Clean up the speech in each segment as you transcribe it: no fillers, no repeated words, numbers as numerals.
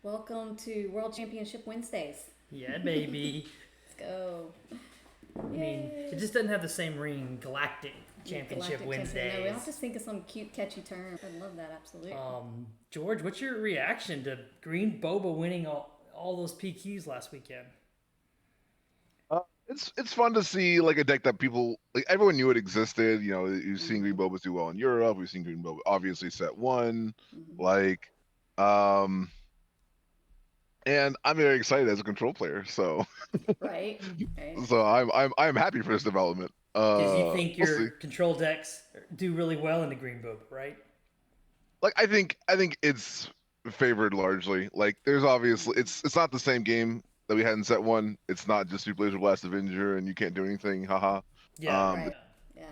Welcome to World Championship Wednesdays. Yeah, baby. Let's go. I mean, it Yay. just doesn't have the same ring. Galactic Championship Galactic Championship. No, we'll have to Wednesdays. think of some cute, catchy term. I love that, absolutely. George, what's your reaction to Green Boba winning all those PQs last weekend? It's fun to see like a deck that people like everyone knew it existed. You know, you've seen Green Mm-hmm. Bobas do well in Europe. We've seen Green Boba obviously set one. Mm-hmm. Like, um, and I'm very excited as a control player. So, Right? Right. so I'm happy for this development. Because you think We'll your see. control decks do really well in the Green Boba, right? Like, I think it's favored largely. Like, there's obviously Mm-hmm. it's not the same game that we had in set one. It's not just Super Laser Blast Avenger and you can't do anything. Haha. Yeah, Um, Right. Yeah.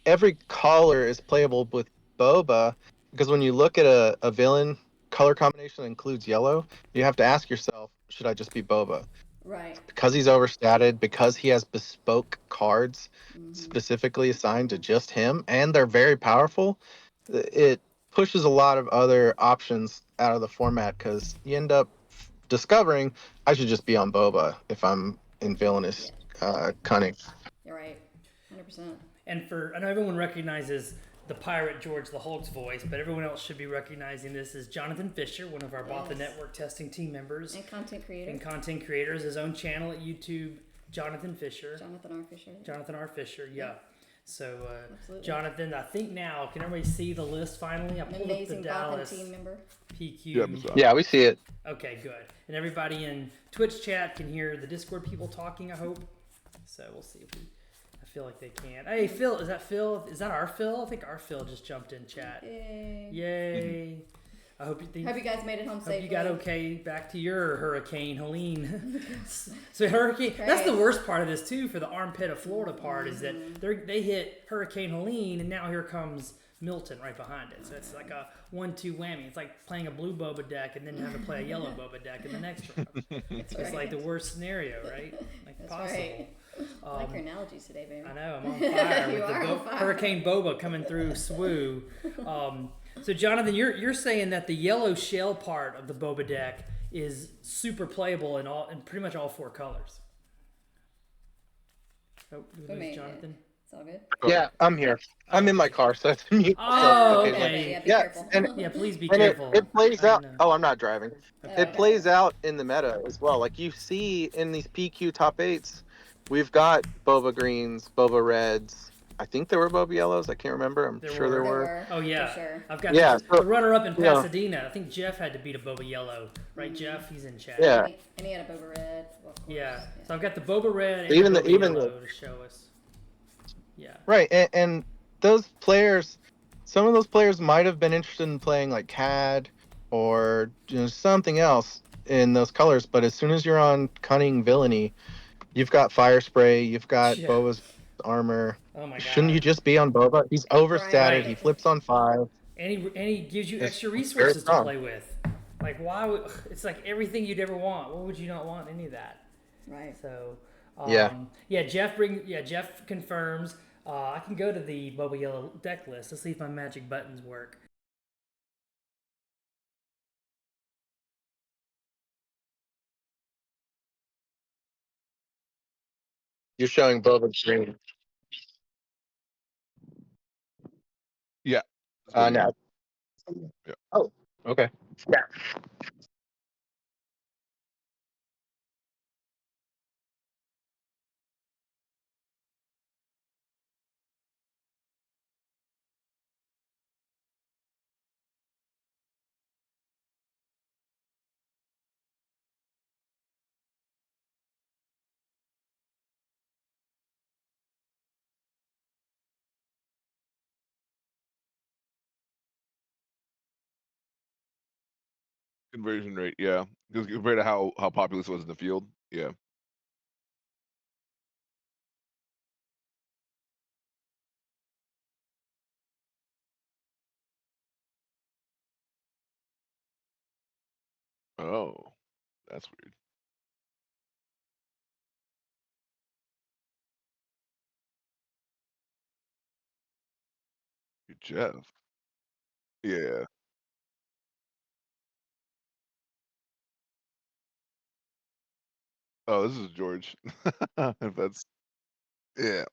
Every color is playable with Boba because when you look at a villain color combination that includes yellow, you have to ask yourself, should I just be Boba? Right. Because he's overstated, because he has bespoke cards Mm-hmm. specifically assigned to just him, and they're very powerful, it pushes a lot of other options out of the format because you end up discovering I should just be on Boba if I'm in Yeah. villainous cunning. You're right. 100%. and I know everyone recognizes the pirate George the Hulk's voice, but everyone else should be recognizing this as Jonathan Fisher, one of our Botha Yes. Network testing team members And content creator. and content creators. His own channel at YouTube, Jonathan Fisher. Jonathan R. Fisher. Jonathan R. Fisher, yeah. So, Absolutely. Jonathan, I think now, can everybody see the list finally? I An pulled up the amazing Gotham Dallas team member. PQ. yeah, Mr. Yeah, we see it. Okay, good. And everybody in Twitch chat can hear the Discord people talking, I hope. So we'll see if we. I feel like they can. Hey, Phil, is that Phil? Is that our Phil? I think our Phil just jumped in chat. Yay. Yay. I hope you think. Hope you guys made it home Hope safely. you got okay back to your Hurricane Helene. So Hurricane, Okay. that's the worst part of this too for the armpit of Florida part is that they hit Hurricane Helene and now here comes Milton right behind it. So it's like a 1-2 whammy. It's like playing a blue boba deck and then having to play a yellow boba deck in the next round. That's It's right. like the worst scenario, right? Like That's possible. right. I like your analogies today, baby. I know, I'm on fire You with the are on fire. Hurricane Boba coming through Swoo. So Jonathan, you're saying that the yellow shell part of the Boba deck is super playable in pretty much all four colors. Oh, we Who lose made Jonathan. it? It's all good. Yeah, I'm here. I'm in my car, so I have to mute myself Oh, occasionally. okay. Yeah, be Yeah, careful. and Yeah, please be and careful. it plays I out. know. Oh, I'm not driving. Okay. It plays out in the meta as well. Like you see in these PQ top eights, we've got Boba Greens, Boba Reds. I think there were Boba Yellows. I can't remember. I'm There sure there There were. were. Oh yeah, For sure. I've got Yeah, the so, runner-up in you know, Pasadena. I think Jeff had to beat a Boba Yellow, right? Jeff, he's in chat. yeah. And he had a Boba Red. Well, of course. Yeah. So I've got the Boba Red and Even the the Boba even Yellow the to show us. Yeah. right, and those players, some of those players might have been interested in playing like CAD or something else in those colors, but as soon as you're on cunning villainy, you've got fire spray, you've got Yeah. Boba's armor. Oh my Shouldn't god. you just be on Boba? He's overstated. Right. He flips on 5. And he gives you It's extra very resources to strong. play with. Like why would it's like everything you'd ever want. What would you not want any of that? Right. So Yeah. Jeff confirms. I can go to the Boba Yellow deck list. Let's see if my magic buttons work. You're showing Boba Green. Yeah. It's Boba No. Yeah. Oh, okay. Yeah. Conversion rate, yeah. Because compared to how populous it was in the field, yeah. Oh, that's weird. Jeff. Yeah. Oh, this is George. If that's yeah.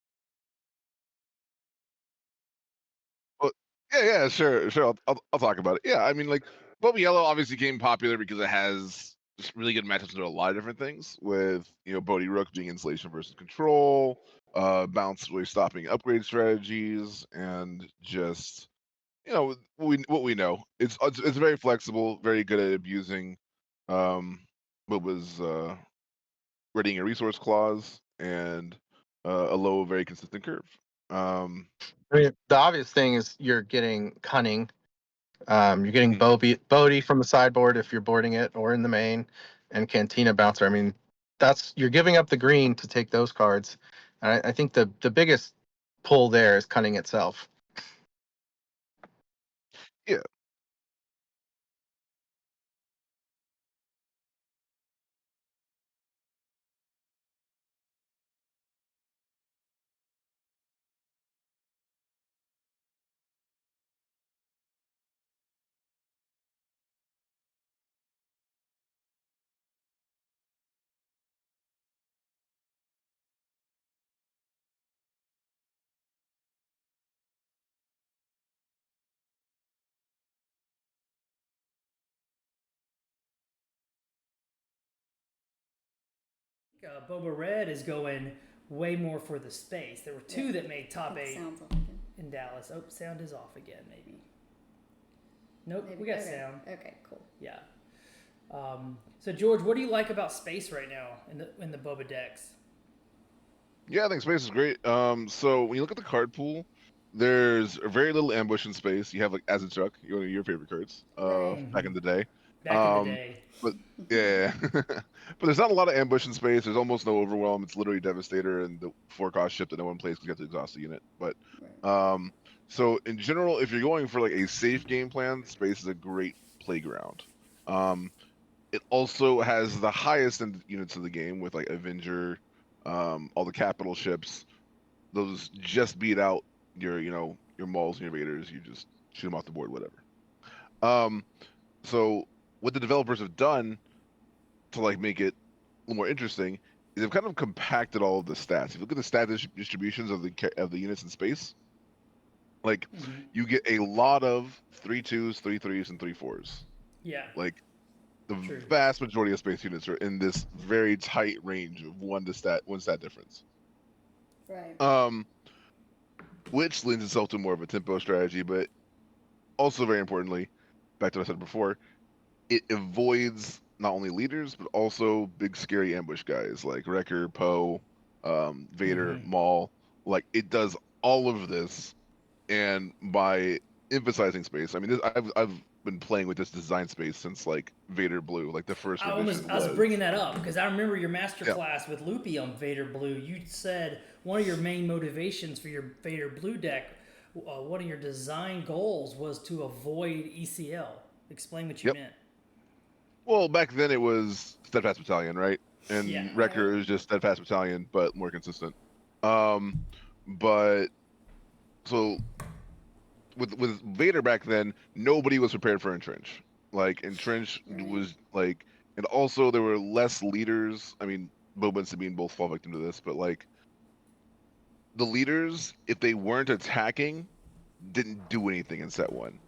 Well, yeah, sure. I'll talk about it. Yeah, I mean, like, Boba Yellow obviously became popular because it has just really good matchups to a lot of different things. With Bodhi Rook being insulation versus control, bounce really stopping upgrade strategies, and just what we know. It's very flexible, very good at abusing Boba's readying a resource clause and a low, very consistent curve. Um, I mean, the obvious thing is you're getting cunning. You're getting mhm. Bodhi from the sideboard if you're boarding it, or in the main, and Cantina Bouncer. I mean, you're giving up the green to take those cards. And I think the biggest pull there is cunning itself. Yeah, Boba Red is going way more for the space. There were two that made top It 8 sounds off again. in Dallas. Oh, sound is off again, maybe. Nope, Maybe. we got Okay. sound. Okay, cool. Yeah. So George, what do you like about space right now in the Boba decks? yeah, I think space is great. So when you look at the card pool, there's very little ambush in space. You have like Azuchuk, one of your favorite cards, Right. back in the day. Back in the Um, day. but yeah, but there's not a lot of ambush in space. There's almost no overwhelm. It's literally Devastator and the 4-cost ship that no one plays because you have to exhaust the unit. But Right. so in general, if you're going for like a safe game plan, space is a great playground. Um, it also has the highest in units in the game with like Avenger, all the capital ships. Those just beat out your Mauls and your Vaders. You just shoot them off the board, whatever. Um, so what the developers have done to like make it a little more interesting is they've kind of compacted all of the stats. If you look at the distributions of the units in space, like Mm-hmm. you get a lot of 3-2s, 3-3s, and 3-4s. Yeah. Like the True. vast majority of space units are in this very tight range of one stat difference. Right. Um, which lends itself to more of a tempo strategy, but also very importantly, back to what I said before, it avoids not only leaders but also big scary ambush guys like Wrecker, Poe, Vader, Mm-hmm. Maul. Like it does all of this, and by emphasizing space, I mean I've been playing with this design space since like Vader Blue, like the first revision I was was. bringing that up because I remember your master Yeah. class with Loopy on Vader Blue. You said one of your main motivations for your Vader Blue deck, one of your design goals was to avoid ECL. Explain what you Yep. meant. Well, back then it was Steadfast Battalion, right? Yeah. And Right. Wrecker is just Steadfast Battalion, but more consistent. Um, but so with Vader back then, nobody was prepared for Entrench. Like Entrench Right. was like, and also there were less leaders. I mean, Boba and Sabine both fall victim to this, but like the leaders, if they weren't attacking, didn't do anything in set one.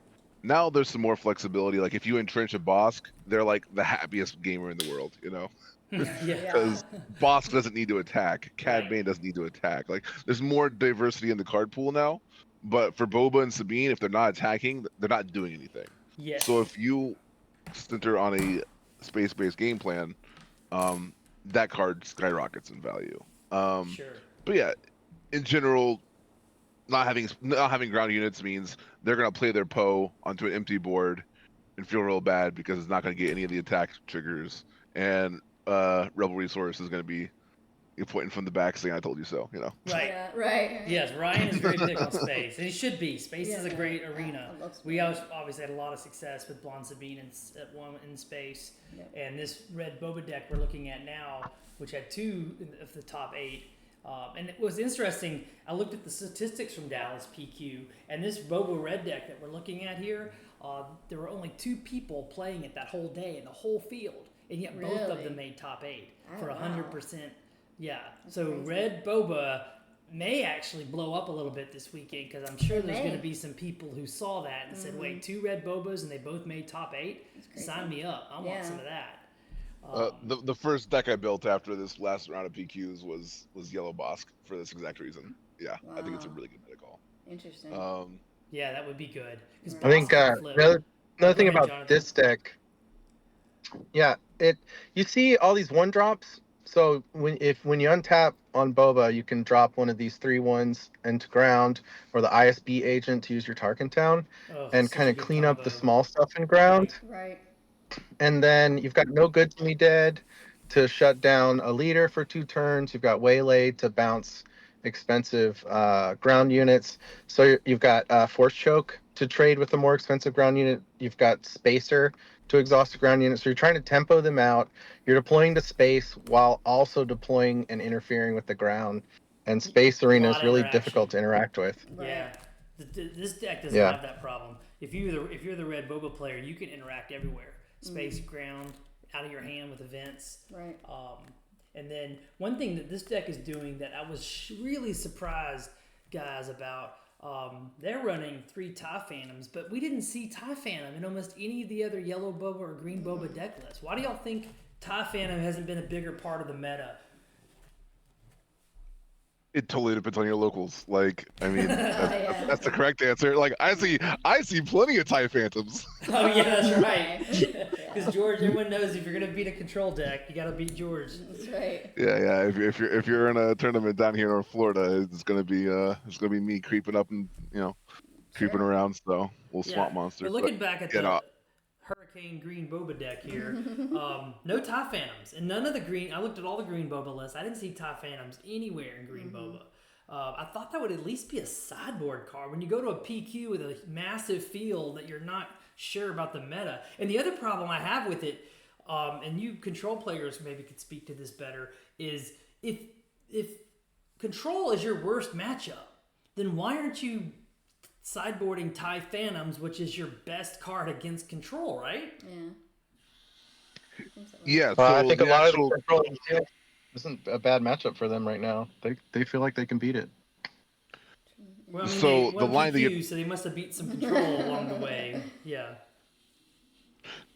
Now there's some more flexibility. Like if you entrench a Bosk, they're like the happiest gamer in the world, Yeah. Yeah. because Bosk doesn't need to attack. Cad Right. Bane doesn't need to attack. Like there's more diversity in the card pool now. But for Boba and Sabine, if they're not attacking, they're not doing anything. So Yes. if you center on a space-based game plan, um, that card skyrockets in value. Um, Sure. but yeah, in general, not having ground units means they're gonna play their Poe onto an empty board and feel real bad because it's not gonna get any of the attack triggers, and Rebel Resource is gonna be pointing from the back saying "I told you so." Right. Yeah. Right. Yes, Ryan is very big on space, and he should be. Space Yeah, is a no, great arena. I love space. We obviously had a lot of success with Blonde Sabine at one in space, Yep. and this red Boba deck we're looking at now, which had 2 of the top 8. And it was interesting. I looked at the statistics from Dallas PQ, and this Boba red deck that we're looking at here, there were only 2 people playing it that whole day in the whole field, and yet both of Really? them made top 8 for Oh, wow. 100%. Yeah. So crazy. red boba may actually blow up a little bit this weekend because I'm sure It there's may. going to be some people who saw that and said, "Wait, 2 red bobas and they both made top 8? crazy. Sign me up! I want Yeah. some of that." The first deck I built after this last round of PQs was Yellow Bosk for this exact reason. Yeah, I think it's a Wow. really good meta call. Interesting. Yeah, that would be good because Right. I think flip. another Go thing ahead, about Jonathan. this deck, yeah, you see all these 1-drops. So when you untap on Boba, you can drop one of these 3/1s into ground, or the ISB agent to use your Tarkin Town, Oh, and such kind a of good clean up the combo. small stuff in ground. Right. And then you've got No Good to Me Dead to shut down a leader for 2 turns. You've got Waylay to bounce expensive ground units. So you've got Force Choke to trade with a more expensive ground unit. You've got Spacer to exhaust a ground unit. So you're trying to tempo them out. You're deploying to space while also deploying and interfering with the ground. And Space Arena lot is of really interaction. difficult to interact with. Right. Yeah. This deck doesn't Yeah. have that problem. If you're the red boba player, you can interact everywhere. Space, ground, out of your hand with events. Right. And then one thing that this deck is doing that I was really surprised, guys, about. They're running 3 TIE Phantoms, but we didn't see TIE Phantom in almost any of the other yellow boba or green boba deck lists. Why do y'all think TIE Phantom hasn't been a bigger part of the meta? It totally depends on your locals. Like, I mean, Yeah. that's the correct answer. Like, I see plenty of TIE Phantoms. Oh yeah, that's right. Yeah. Because George, everyone knows if you're gonna beat a control deck, you gotta beat George. That's right. Yeah. If you're in a tournament down here in Florida, it's gonna be me creeping up and creeping Sure. around. So little Yeah. swamp monster. But looking back at you the know, Hurricane Green Boba deck here, no TIE Phantoms, and none of the green. I looked at all the Green Boba lists. I didn't see TIE Phantoms anywhere in Green Boba. I thought that would at least be a sideboard card when you go to a PQ with a massive field that you're not sure about the meta. And the other problem I have with it, and you control players maybe could speak to this better, is if control is your worst matchup, then why aren't you sideboarding TIE Phantoms, which is your best card against control, right? Yeah. yeah. Well, So I think the a lot actual of the controlling field isn't a bad matchup for them right now. They feel like they can beat it. Well, I mean, So they the won line that PQ, so they must have beat some control along the way. Yeah.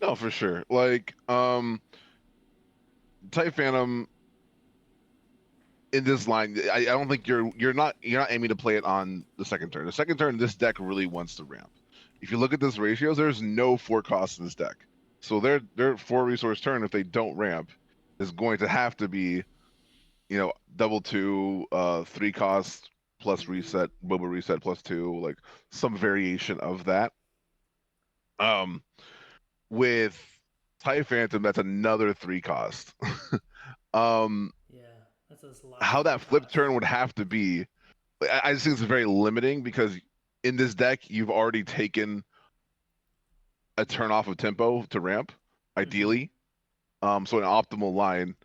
no, for sure. Like, TIE Phantom in this line, I don't think you're not aiming to play it on the second turn. The second turn, this deck really wants to ramp. If you look at this ratios, there's no 4 costs in this deck. So their 4 resource turn, if they don't ramp, is going to have to be, double 2, 3 cost plus reset, Boba reset plus 2, like some variation of that. With TIE Phantom, that's another 3 cost. Yeah. That's a lot. How that flip cost. turn would have to be, I just think it's very limiting because in this deck you've already taken a turn off of tempo to ramp, ideally. So an optimal line,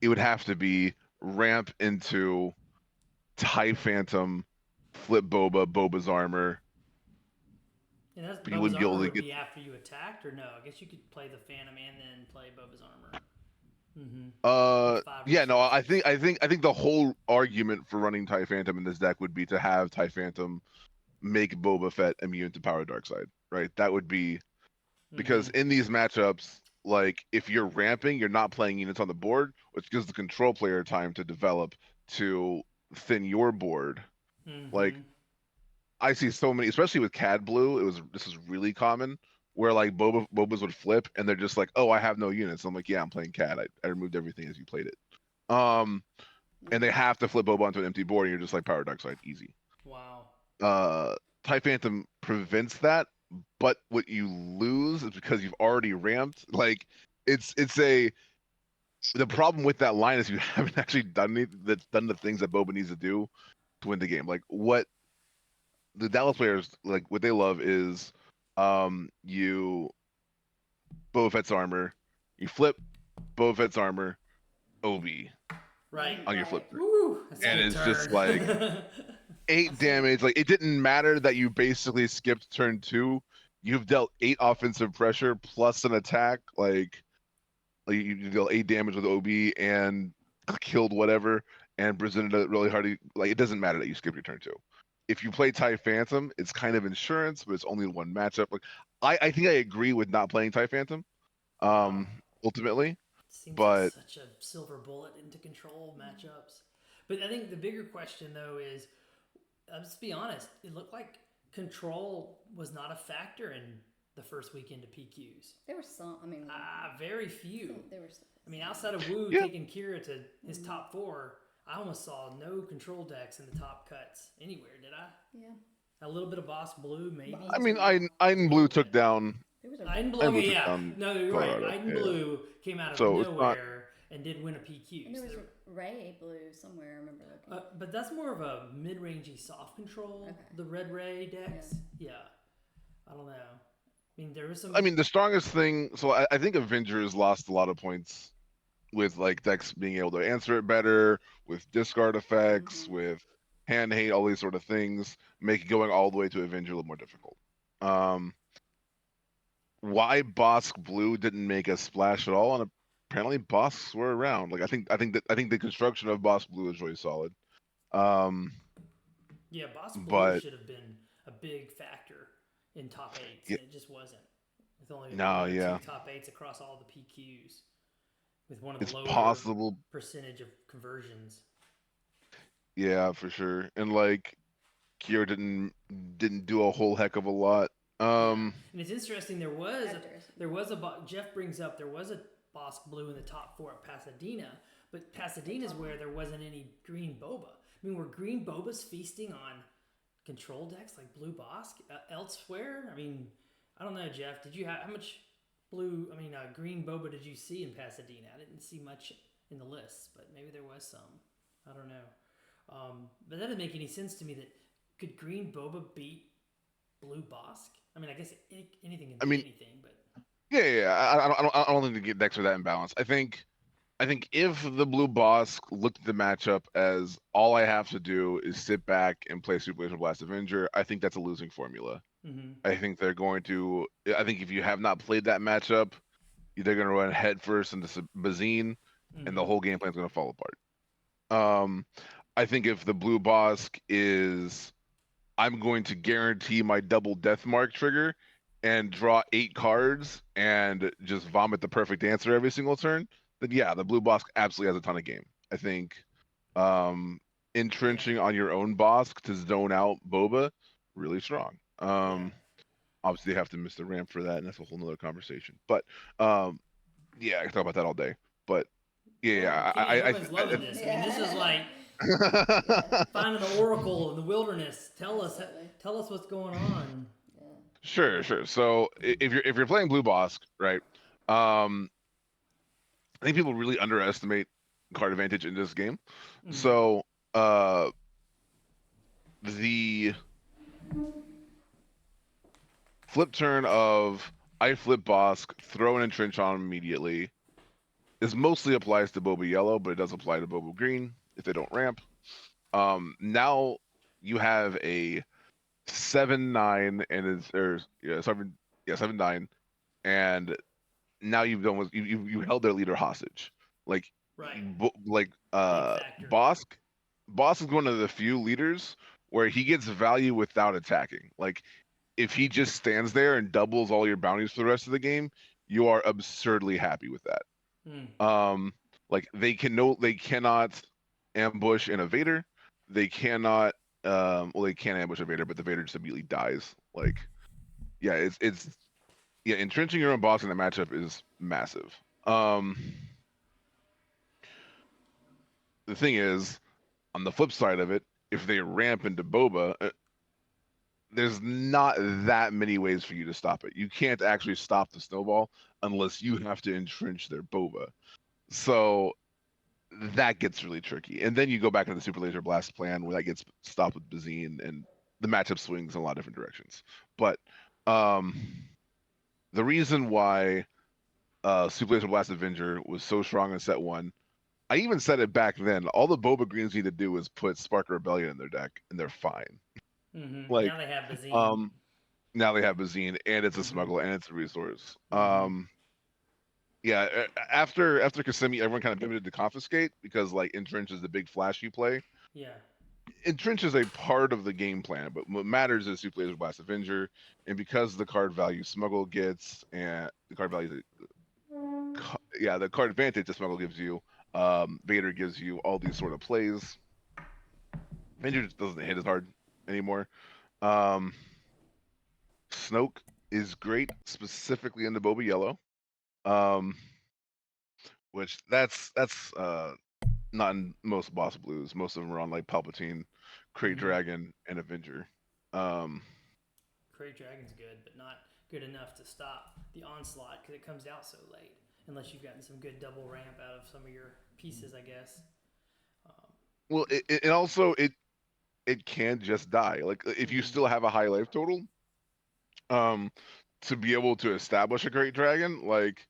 it would have to be ramp into TIE Phantom, flip Boba's armor. And that's But you Boba's wouldn't be armor able to would get. be after you attacked, or no? I guess you could play the Phantom and then play Boba's armor. Yeah, no, I resources. think the whole argument for running TIE Phantom in this deck would be to have TIE Phantom make Boba Fett immune to Power Dark Side, right? That would be because in these matchups, like if you're ramping, you're not playing units on the board, which gives the control player time to develop to thin your board. Like I see so many, especially with CAD Blue, this is really common where like Bobas would flip and they're just like, oh, I have no units. I'm like, yeah, I'm playing CAD. I removed everything as you played it. And they have to flip Boba onto an empty board, and you're just like Power Dark Side, easy. Wow. TIE Phantom prevents that, but what you lose is because you've already ramped. Like the problem with that line is you haven't actually done the things that Boba needs to do to win the game. Like what the Dallas players like, what they love is you Boba Fett's armor, you flip Boba Fett's armor, OB Right. on your flip, Woo, and it's just like 8 damage. Like it didn't matter that you basically skipped turn 2 you've dealt 8 offensive pressure plus an attack, like you deal 8 damage with OB and killed whatever, and presented it really hard. Like it doesn't matter that you skip your turn 2. If you play TIE Phantom, it's kind of insurance, but it's only one matchup. Like I think I agree with not playing TIE Phantom, Wow. ultimately, Seems like but such a silver bullet into control matchups. But I think the bigger question though is, let's be honest, it looked like control was not a factor in the first weekend of PQs. There were some. I mean, Very few. there were. I mean, outside of Wu yeah, taking Kira to his top 4, I almost saw no control decks in the top cuts anywhere. Did I? Yeah. A little bit of Boss Blue, maybe. I mean, Yeah. Iden Blue took down There was a. Iden Blue, Iden Blue okay, took yeah. down No, you're right. Colorado. Iden Yeah. Blue came out of So it's not. nowhere and did win a PQ. And there So was a Ray Blue somewhere. I remember looking. but that's more of a mid-rangey soft control. Okay. The Red Ray decks, yeah. I don't know. I mean, there was some. I mean, the strongest thing. So I think Avengers lost a lot of points with like decks being able to answer it better, with discard effects, with hand hate, all these sort of things, make going all the way to Avenger a little more difficult. Um, why Bosk Blue didn't make a splash at all, and apparently Bosks were around. Like I think the construction of Bosk Blue is really solid. Um, Yeah, Boss Blue but should have been a big factor in top 8s, yeah, and it just wasn't. With only no, one or two yeah, top 8s across all the PQs, with one of the it's lower possible. percentage of conversions. Yeah, for sure. And like Kira didn't do a whole heck of a lot. Yeah, Um, and it's interesting. There was Factors. Jeff brings up there was a Boss Blue in the top 4 at Pasadena, but Pasadena's where there wasn't any green boba. I mean, were green bobas feasting on control decks like Blue Bosk elsewhere? I mean, I don't know, Jeff. Did you have how much green boba did you see in Pasadena? I didn't see much in the lists, but maybe there was some. I don't know. But that doesn't make any sense to me. That could green boba beat Blue Bosk? I mean, I guess anything can I beat mean, anything, but yeah. I don't think the decks are that imbalanced. I think if the blue boss looked at the matchup as all I have to do is sit back and play Super Laser Blast Avenger, I think that's a losing formula. mm-hmm. I think they're going to. I think if you have not played that matchup, they're going to run headfirst into Bazine, and the Mm-hmm. whole game plan is going to fall apart. Um, I think if the blue boss is I'm going to guarantee my double death mark trigger and draw 8 cards and just vomit the perfect answer every single turn, then yeah, the blue boss absolutely has a ton of game. I think um Yeah, entrenching on your own boss to zone out Boba, really strong. yeah. Obviously they have to miss the ramp for that, and that's a whole nother conversation. But um yeah, I can talk about that all day. But Well, yeah, everyone's loving this. I mean, this is like Yeah. finding the oracle in the wilderness. Absolutely. Tell us what's going on. Yeah. sure. So if you're playing blue boss, right? Um I think people really underestimate card advantage in this game. Mm-hmm. So uh the flip turn of I flip Bosk, throw an entrench on him immediately. This mostly applies to Boba Yellow, but it does apply to Boba Green if they don't ramp. Now you have a 7/9 and it's or yeah 7/9, and now you've done with you held their leader hostage. Like Right. like Big factor. Bosk is one of the few leaders where he gets value without attacking. Like if he just stands there and doubles all your bounties for the rest of the game, you are absurdly happy with that. Mm. Um, like they cannot ambush an Vader. They cannot they can ambush a Vader, but the Vader just immediately dies. Like yeah, it's yeah, entrenching your own boss in the matchup is massive. The thing is, on the flip side of it, if they ramp into Boba, there's not that many ways for you to stop it. You can't actually stop the snowball unless you have to entrench their Boba. So that gets really tricky. And then you go back into the Super Laser Blast plan where that gets stopped with Bazine, and the matchup swings in a lot of different directions. But um, the reason why Super Laser Blast Avenger was so strong in set 1, I even said it back then. All the Boba Greens need to do is put Spark Rebellion in their deck, and they're fine. Mm-hmm. Like, Now they have Bazine. um, now they have Bazine, and it's a Mm-hmm. smuggle, and it's a resource. Mm-hmm. Yeah. After Kissimmee, everyone kind of pivoted to confiscate because like entrench is the big flash you play. Yeah. Entrench is a part of the game plan, but what matters is who plays with Blast Avenger, and because the card value smuggle gets and the card value, the card advantage that smuggle gives you, Vader gives you all these sort of plays. Avenger just doesn't hit as hard anymore. Um, Snoke is great, specifically in the Boba Yellow, um, which that's not in most boss blues. Most of them are on like Palpatine, Krayt Mm-hmm. Dragon, and Avenger. Um, Krayt Dragon's good, but not good enough to stop the onslaught because it comes out so late. Unless you've gotten some good double ramp out of some of your pieces, I guess. Um, well, it also it can just die. Like if you mm-hmm. still have a high life total, um, to be able to establish a Great Dragon, like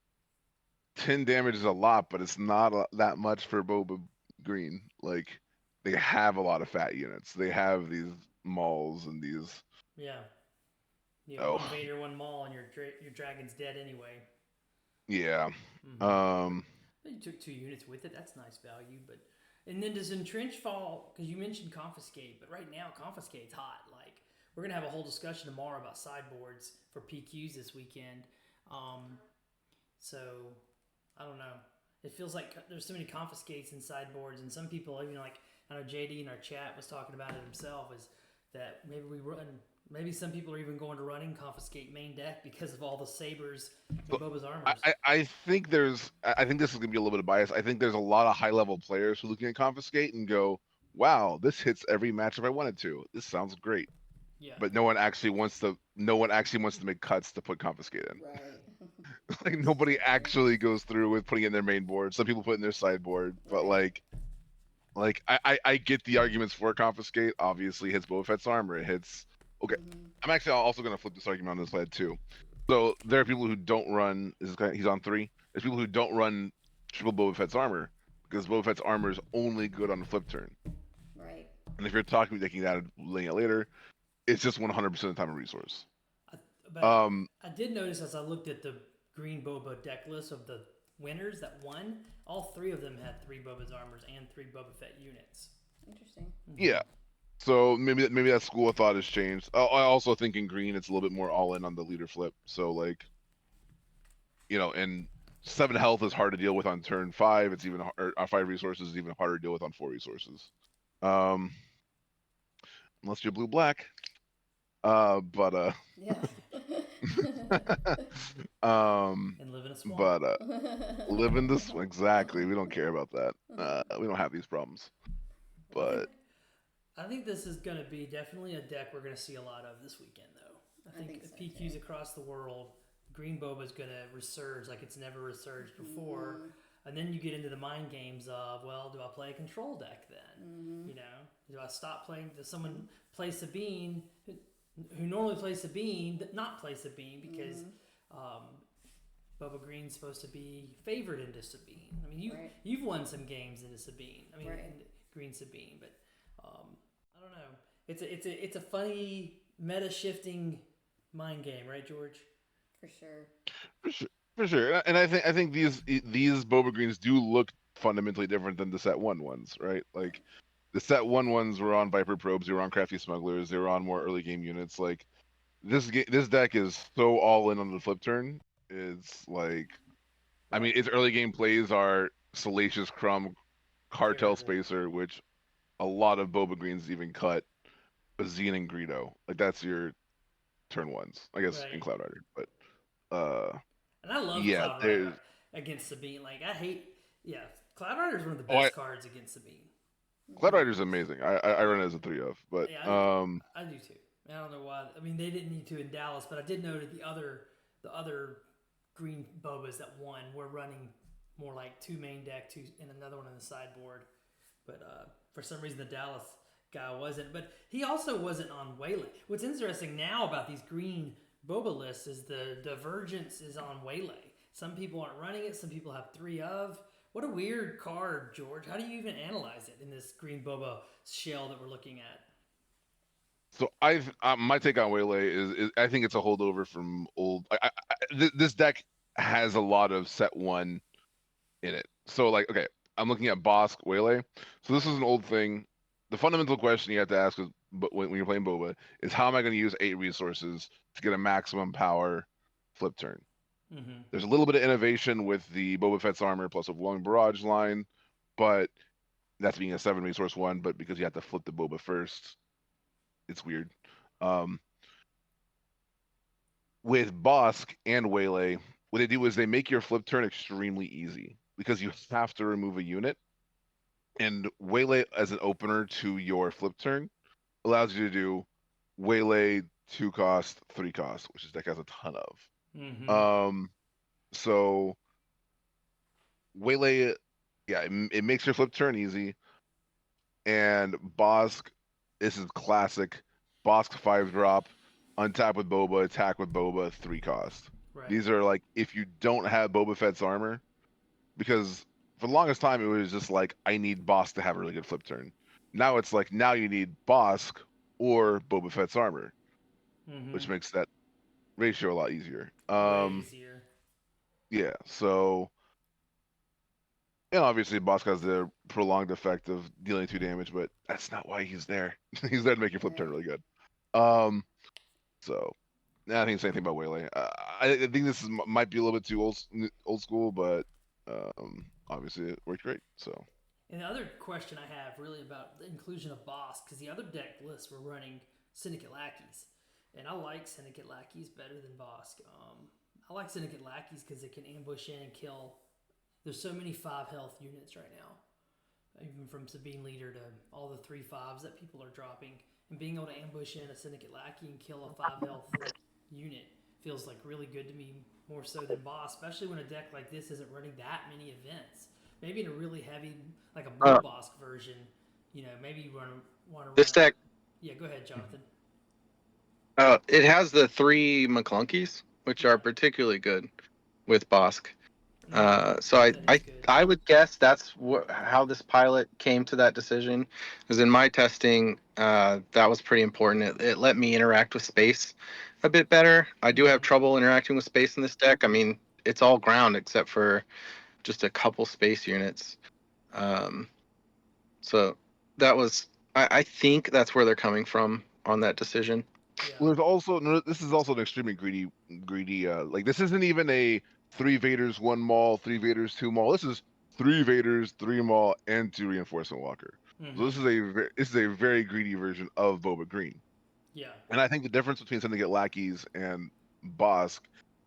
10 damage is a lot, but it's not that much for Boba Green. Like they have a lot of fat units. They have these mauls and these. Yeah. Yeah, Oh one Vader, one Maul, and your dragon's dead anyway. yeah. Mm-hmm. Um, You took 2 units with it. That's nice value. But and then does entrench fall? Because you mentioned confiscate, but right now confiscate's hot. Like we're gonna have a whole discussion tomorrow about sideboards for PQs this weekend. Um, so I don't know. It feels like there's so many confiscates in sideboards, and some people even like I know JD in our chat was talking about it himself. Is that maybe we run? Maybe some people are even going to running confiscate main deck because of all the sabers and but Boba's armors. I think I think this is gonna be a little bit of bias. I think there's a lot of high level players who looking at confiscate and go, "Wow, this hits every matchup I wanted to. This sounds great." Yeah. But no one actually wants to make cuts to put confiscate in. Right. Like This is nobody so true. actually goes through with putting it in their main board. Some people put it in their sideboard, but Right. I get the arguments for confiscate. Obviously, it hits Boba Fett's armor. It hits. Okay, Mm-hmm. I'm actually also going to flip this argument on this side too. So there are people who don't run. He's on 3. There's people who don't run triple Boba Fett's armor because Boba Fett's armor is only good on the flip turn. Right. And if you're talking about taking that and laying it later, it's just 100% of the time a resource. I, but Um, I did notice as I looked at the Green Boba deck list of the winners that won, all 3 of them had 3 Boba's armors and 3 Boba Fett units. Interesting. Mm-hmm. yeah. So maybe that school of thought has changed. I also think in green it's a little bit more all in on the leader flip. So like, and 7 health is hard to deal with on turn 5. It's even 5 resources is even harder to deal with on 4 resources. Um, unless you're blue black. But Yeah. And live in a swamp. but live in this exactly. We don't care about that. We don't have these problems. Well, But I think this is going to be definitely a deck we're going to see a lot of this weekend, though. I think so, PQs too. across the world, Green Boba is going to resurge like it's never resurged before. Mm-hmm. And then you get into the mind games of, well, do I play a control deck then? Mm-hmm. You know, do I stop playing? Does someone play Sabine who normally plays Sabine, not play Sabine because Boba Green's supposed to be favored into Sabine? I mean, you've won some games into Sabine. I mean, in Green Sabine, but I don't know. It's a funny meta shifting mind game, right, George? For sure. for sure. And I think these Boba Greens do look fundamentally different than the set 1 ones, right? Like the set 1 ones were on Viper probes, they were on Crafty Smugglers, they were on more early game units. Like this deck is so all in on the flip turn. It's like, I mean, its early game plays are Salacious Crumb, Cartel Terrible. Spacer, which a lot of Boba Greens even cut, Bazine and Greedo. Like that's your turn 1s, I guess, in Right. Cloud Rider. But And I love yeah, Cloud Rider there's against Sabine. Like I hate, yeah, Cloud Rider is one of the oh, best cards against Sabine. Cloud Rider's amazing. I run it as a 3 of, but Yeah, I do too. I don't know why. I mean, they didn't need to in Dallas, but I did know that the other green Bobas that won were running more like 2 main deck, 2 and another one in the sideboard. But for some reason, the Dallas guy wasn't. But he also wasn't on Waylay. What's interesting now about these green Boba lists is the divergence is on Waylay. Some people aren't running it. Some people have 3 of. What a weird card, George. How do you even analyze it in this green Boba shell that we're looking at? So my take on Waylay is I think it's a holdover from old. This deck has a lot of set one in it. So like, okay, I'm looking at Bosk Waylay. So this is an old thing. The fundamental question you have to ask is, but when you're playing Boba, is how am I going to use 8 resources to get a maximum power flip turn? Mm-hmm. There's a little bit of innovation with the Boba Fett's armor plus a long barrage line, but that's being a 7 resource one. But because you have to flip the Boba first, it's weird. Um, with Bosk and Waylay, what they do is they make your flip turn extremely easy because you have to remove a unit. And Waylay as an opener to your flip turn allows you to do Waylay 2 cost, 3 cost, which this deck has a ton of. Mm-hmm. So Waylay, yeah, it makes your flip turn easy. And Bosk, this is classic. Bosk 5 drop, untap with Boba, attack with Boba, 3 cost. Right. These are like if you don't have Boba Fett's armor, because for the longest time it was just like I need Bosk to have a really good flip turn. Now it's like now you need Bosk or Boba Fett's armor, Mm-hmm. which makes that ratio a lot easier. Way easier. Yeah, so and obviously Bosk has the prolonged effect of dealing 2 damage, but that's not why he's there. He's there to make your flip turn Right. really good. Um, so yeah, I think the same thing about Waylay. I think this might be a little bit too old school, but obviously it worked great. So And the other question I have really about the inclusion of Boss, because the other deck lists were running Syndicate Lackeys. And I like Syndicate Lackeys better than Bosk. I like Syndicate Lackeys because it can ambush in and kill. There's so many 5 health units right now, even from Sabine Leader to all the 3/5s that people are dropping. And being able to ambush in a Syndicate Lackey and kill a 5 health unit feels like really good to me, more so than Boss, especially when a deck like this isn't running that many events. Maybe in a really heavy, like a Blue Bosk version, maybe you want to run. This deck, Yeah, go ahead, Jonathan. it has the 3 McClunkies, which Yeah. are particularly good with Bosk. So That is good. I would guess that's how this pilot came to that decision. Because in my testing, that was pretty important. It let me interact with space a bit better. I do have trouble interacting with space in this deck. I mean, it's all ground except for just a couple space units. So that was, I think that's where they're coming from on that decision. Yeah. well, there's also this is also an extremely greedy. Like this isn't even a 3 Vaders 1 Maul, 3 Vaders 2 Maul. This is 3 Vaders 3 Maul and 2 Reinforcement Walker. So this is a very greedy version of Boba Green. Yeah. And I think the difference between Syndicate Lackeys and Bosk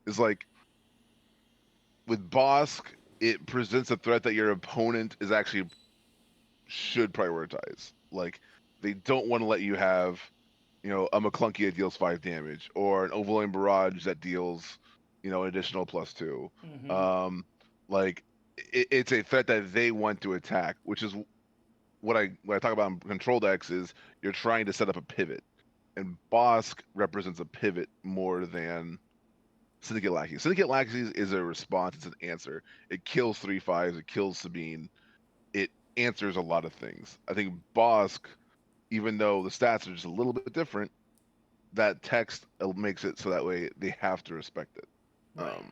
is like with Bosk, it presents a threat that your opponent is actually should prioritize. Like they don't want to let you have, a McClunky that deals 5 damage or an Overlord Barrage that deals, an additional +2. Like it's a threat that they want to attack, which is what I talk about in control decks is you're trying to set up a pivot, and Bosk represents a pivot more than Syndicate Lackeys. Syndicate Lackeys is a response; it's an answer. It kills 3/5s. It kills Sabine. It answers a lot of things. I think Bosk, even though the stats are just a little bit different, that text makes it so that way they have to respect it. Right.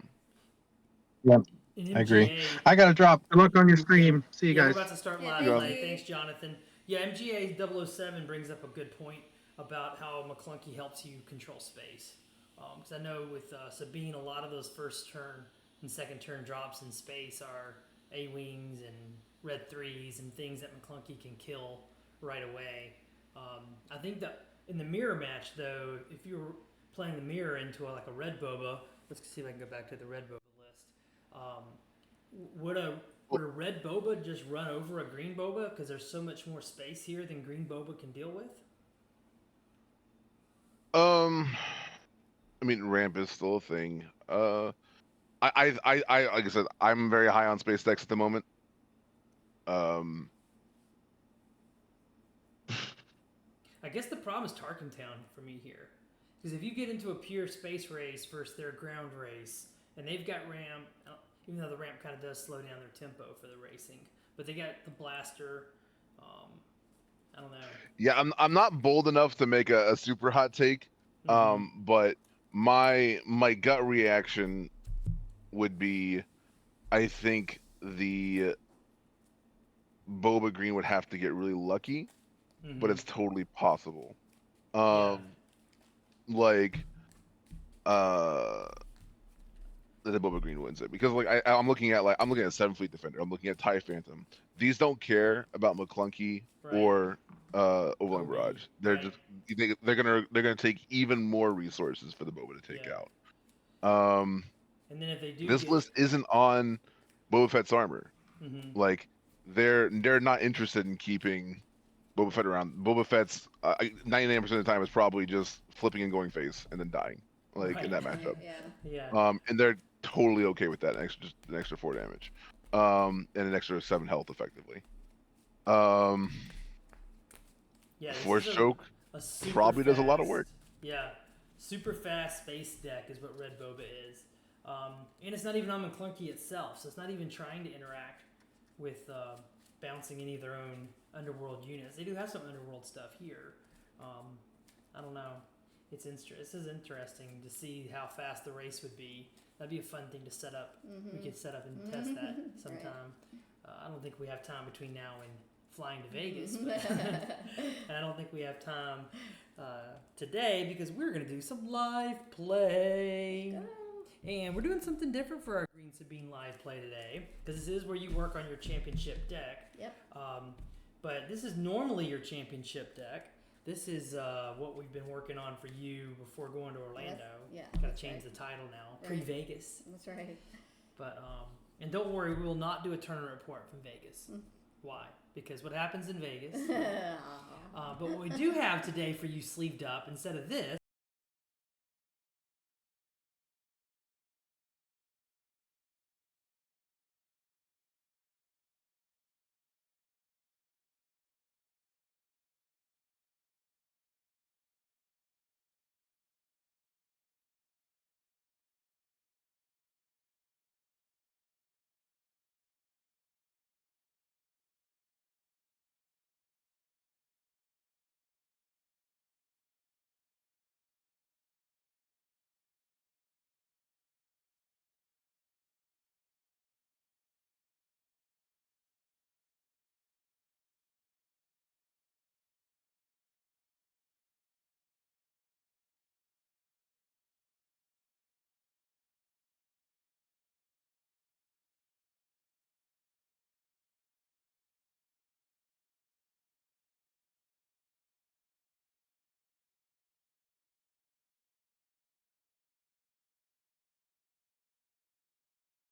Yep, In I agree. MGA, I got to drop. Good luck on your stream. See you yeah, guys. we're about to start Yeah, live thank tonight. you. Thanks, Jonathan. Yeah, MGA 007 brings up a good point about how McClunky helps you control space. Because I know with Sabine, a lot of those first turn and second turn drops in space are A-Wings and Red 3s and things that McClunky can kill right away. I think that in the mirror match, though, if you were playing the mirror into like a red Boba, let's see if I can go back to the red Boba list. Um, would a red Boba just run over a green Boba because there's so much more space here than green Boba can deal with? I mean, ramp is still a thing. I like I said, I'm very high on space decks at the moment. Um, I guess the problem is Tarkin Town for me here. Because if you get into a pure space race versus their ground race, and they've got ramp, even though the ramp kind of does slow down their tempo for the racing, but they got the blaster. I don't know. Yeah, I'm not bold enough to make a super hot take. But my gut reaction would be, I think the Boba Green would have to get really lucky, but it's totally possible. Yeah. Like uh the Boba Green wins it because I'm looking at Seven Fleet Defender. I'm looking at TIE Phantom. These don't care about McClunky Right. or Overland OB, Barrage. They're right. just they're gonna take even more resources for the Boba to take Yeah. out. Um, And then if they do this get, list isn't on Boba Fett's armor. hmm Like they're not interested in keeping Boba Fett around. Boba Fett's 99% of the time is probably just flipping and going face and then dying, like in right, that matchup. Yeah. yeah, And they're totally okay with that. Just an extra 4 damage, and an extra 7 health, effectively. Um, yeah. This Force is Choke a super probably does a lot of fast- work. Yeah, super fast space deck is what Red Boba is, and it's not even on McClunky itself, so it's not even trying to interact with bouncing any of their own underworld units. They do have some underworld stuff here. I don't know. This is interesting to see how fast the race would be. That'd be a fun thing to set up. We could set up and test that sometime. I don't think we have time between now and flying to Vegas, but and I don't think we have time today because we're going to do some live play. And we're doing something different for our Green Sabine live play today because this is where you work on your championship deck. Yep. But this is normally your championship deck. This is what we've been working on for you before going to Orlando. Yeah, Gotta that's change right. the title now. Right. Pre-Vegas. That's right. But and don't worry, we will not do a tournament report from Vegas. Why? Because what happens in Vegas. But what we do have today for you sleeved up, instead of this,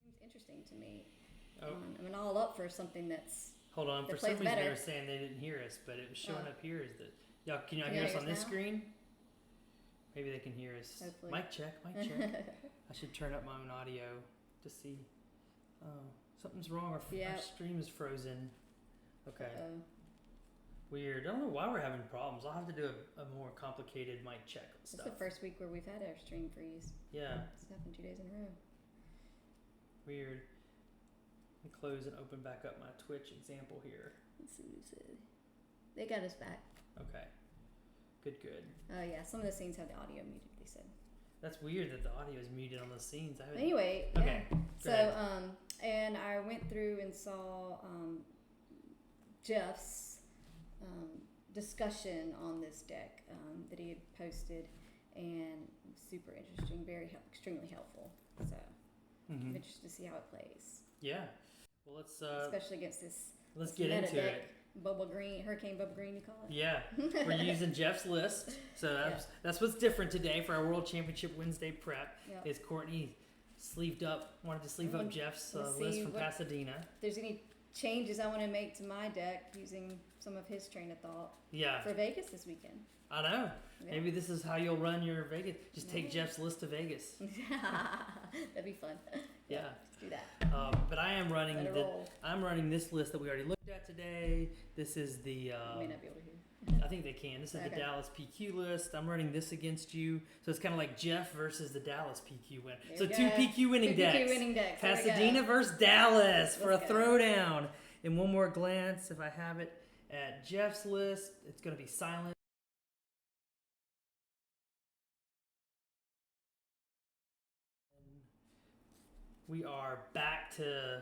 Seems interesting to me. oh, I'm all up for something that's. hold on. That For some plays reason, they better. were saying they didn't hear us, but it was showing Oh. up here as the. Y'all, can y'all Can hear y'all us on hear us this now? screen? Maybe they can hear us. Hopefully. Mic check, mic check. I should turn up my own audio to see. Oh, something's wrong. Our Yeah. stream is frozen. Okay. Uh-oh. Weird. I don't know why we're having problems. I'll have to do a more complicated mic check This stuff. is the first week where we've had our stream freeze. Yeah. It's happened 2 days in a row. Weird. Let me close and open back up my Twitch example here. Let's see what it said. They got us back. Okay. Good. Oh yeah, some of the scenes have the audio muted. They said. That's weird that the audio is muted on the scenes. I haven't. Anyway, Okay. yeah. Go So ahead. and I went through and saw Jeff's discussion on this deck that he had posted, and super interesting, extremely helpful. So I'm Mhm. interested to see how it plays, Yeah. Well, let's especially against this get meta into deck. it. Boba Green, Hurricane Boba Green, you call it? Yeah, we're using Jeff's list, so that's what's different today for our World Championship Wednesday prep. Yep. Is Courtney wanted to sleeve up Jeff's Let's list see from what- Pasadena. If there's any changes I want to make to my deck using some of his train of thought Yeah, for Vegas this weekend. I know. Yeah. Maybe this is how you'll run your Vegas. Just take Jeff's list to Vegas. That'd be fun. Yeah. Let's do that. But I am running Better roll. I'm running this list that we already looked at today. This is the You may not be able to hear. I think they can. This is the Okay. Dallas PQ list. I'm running this against you, so it's kind of like Jeff versus the Dallas PQ win. There So we two go. PQ winning Two PQ decks. winning decks. There we go. Pasadena versus Dallas for Let's a go. throwdown. And one more glance, if I have it, At Jeff's list, it's going to be silent. We are back to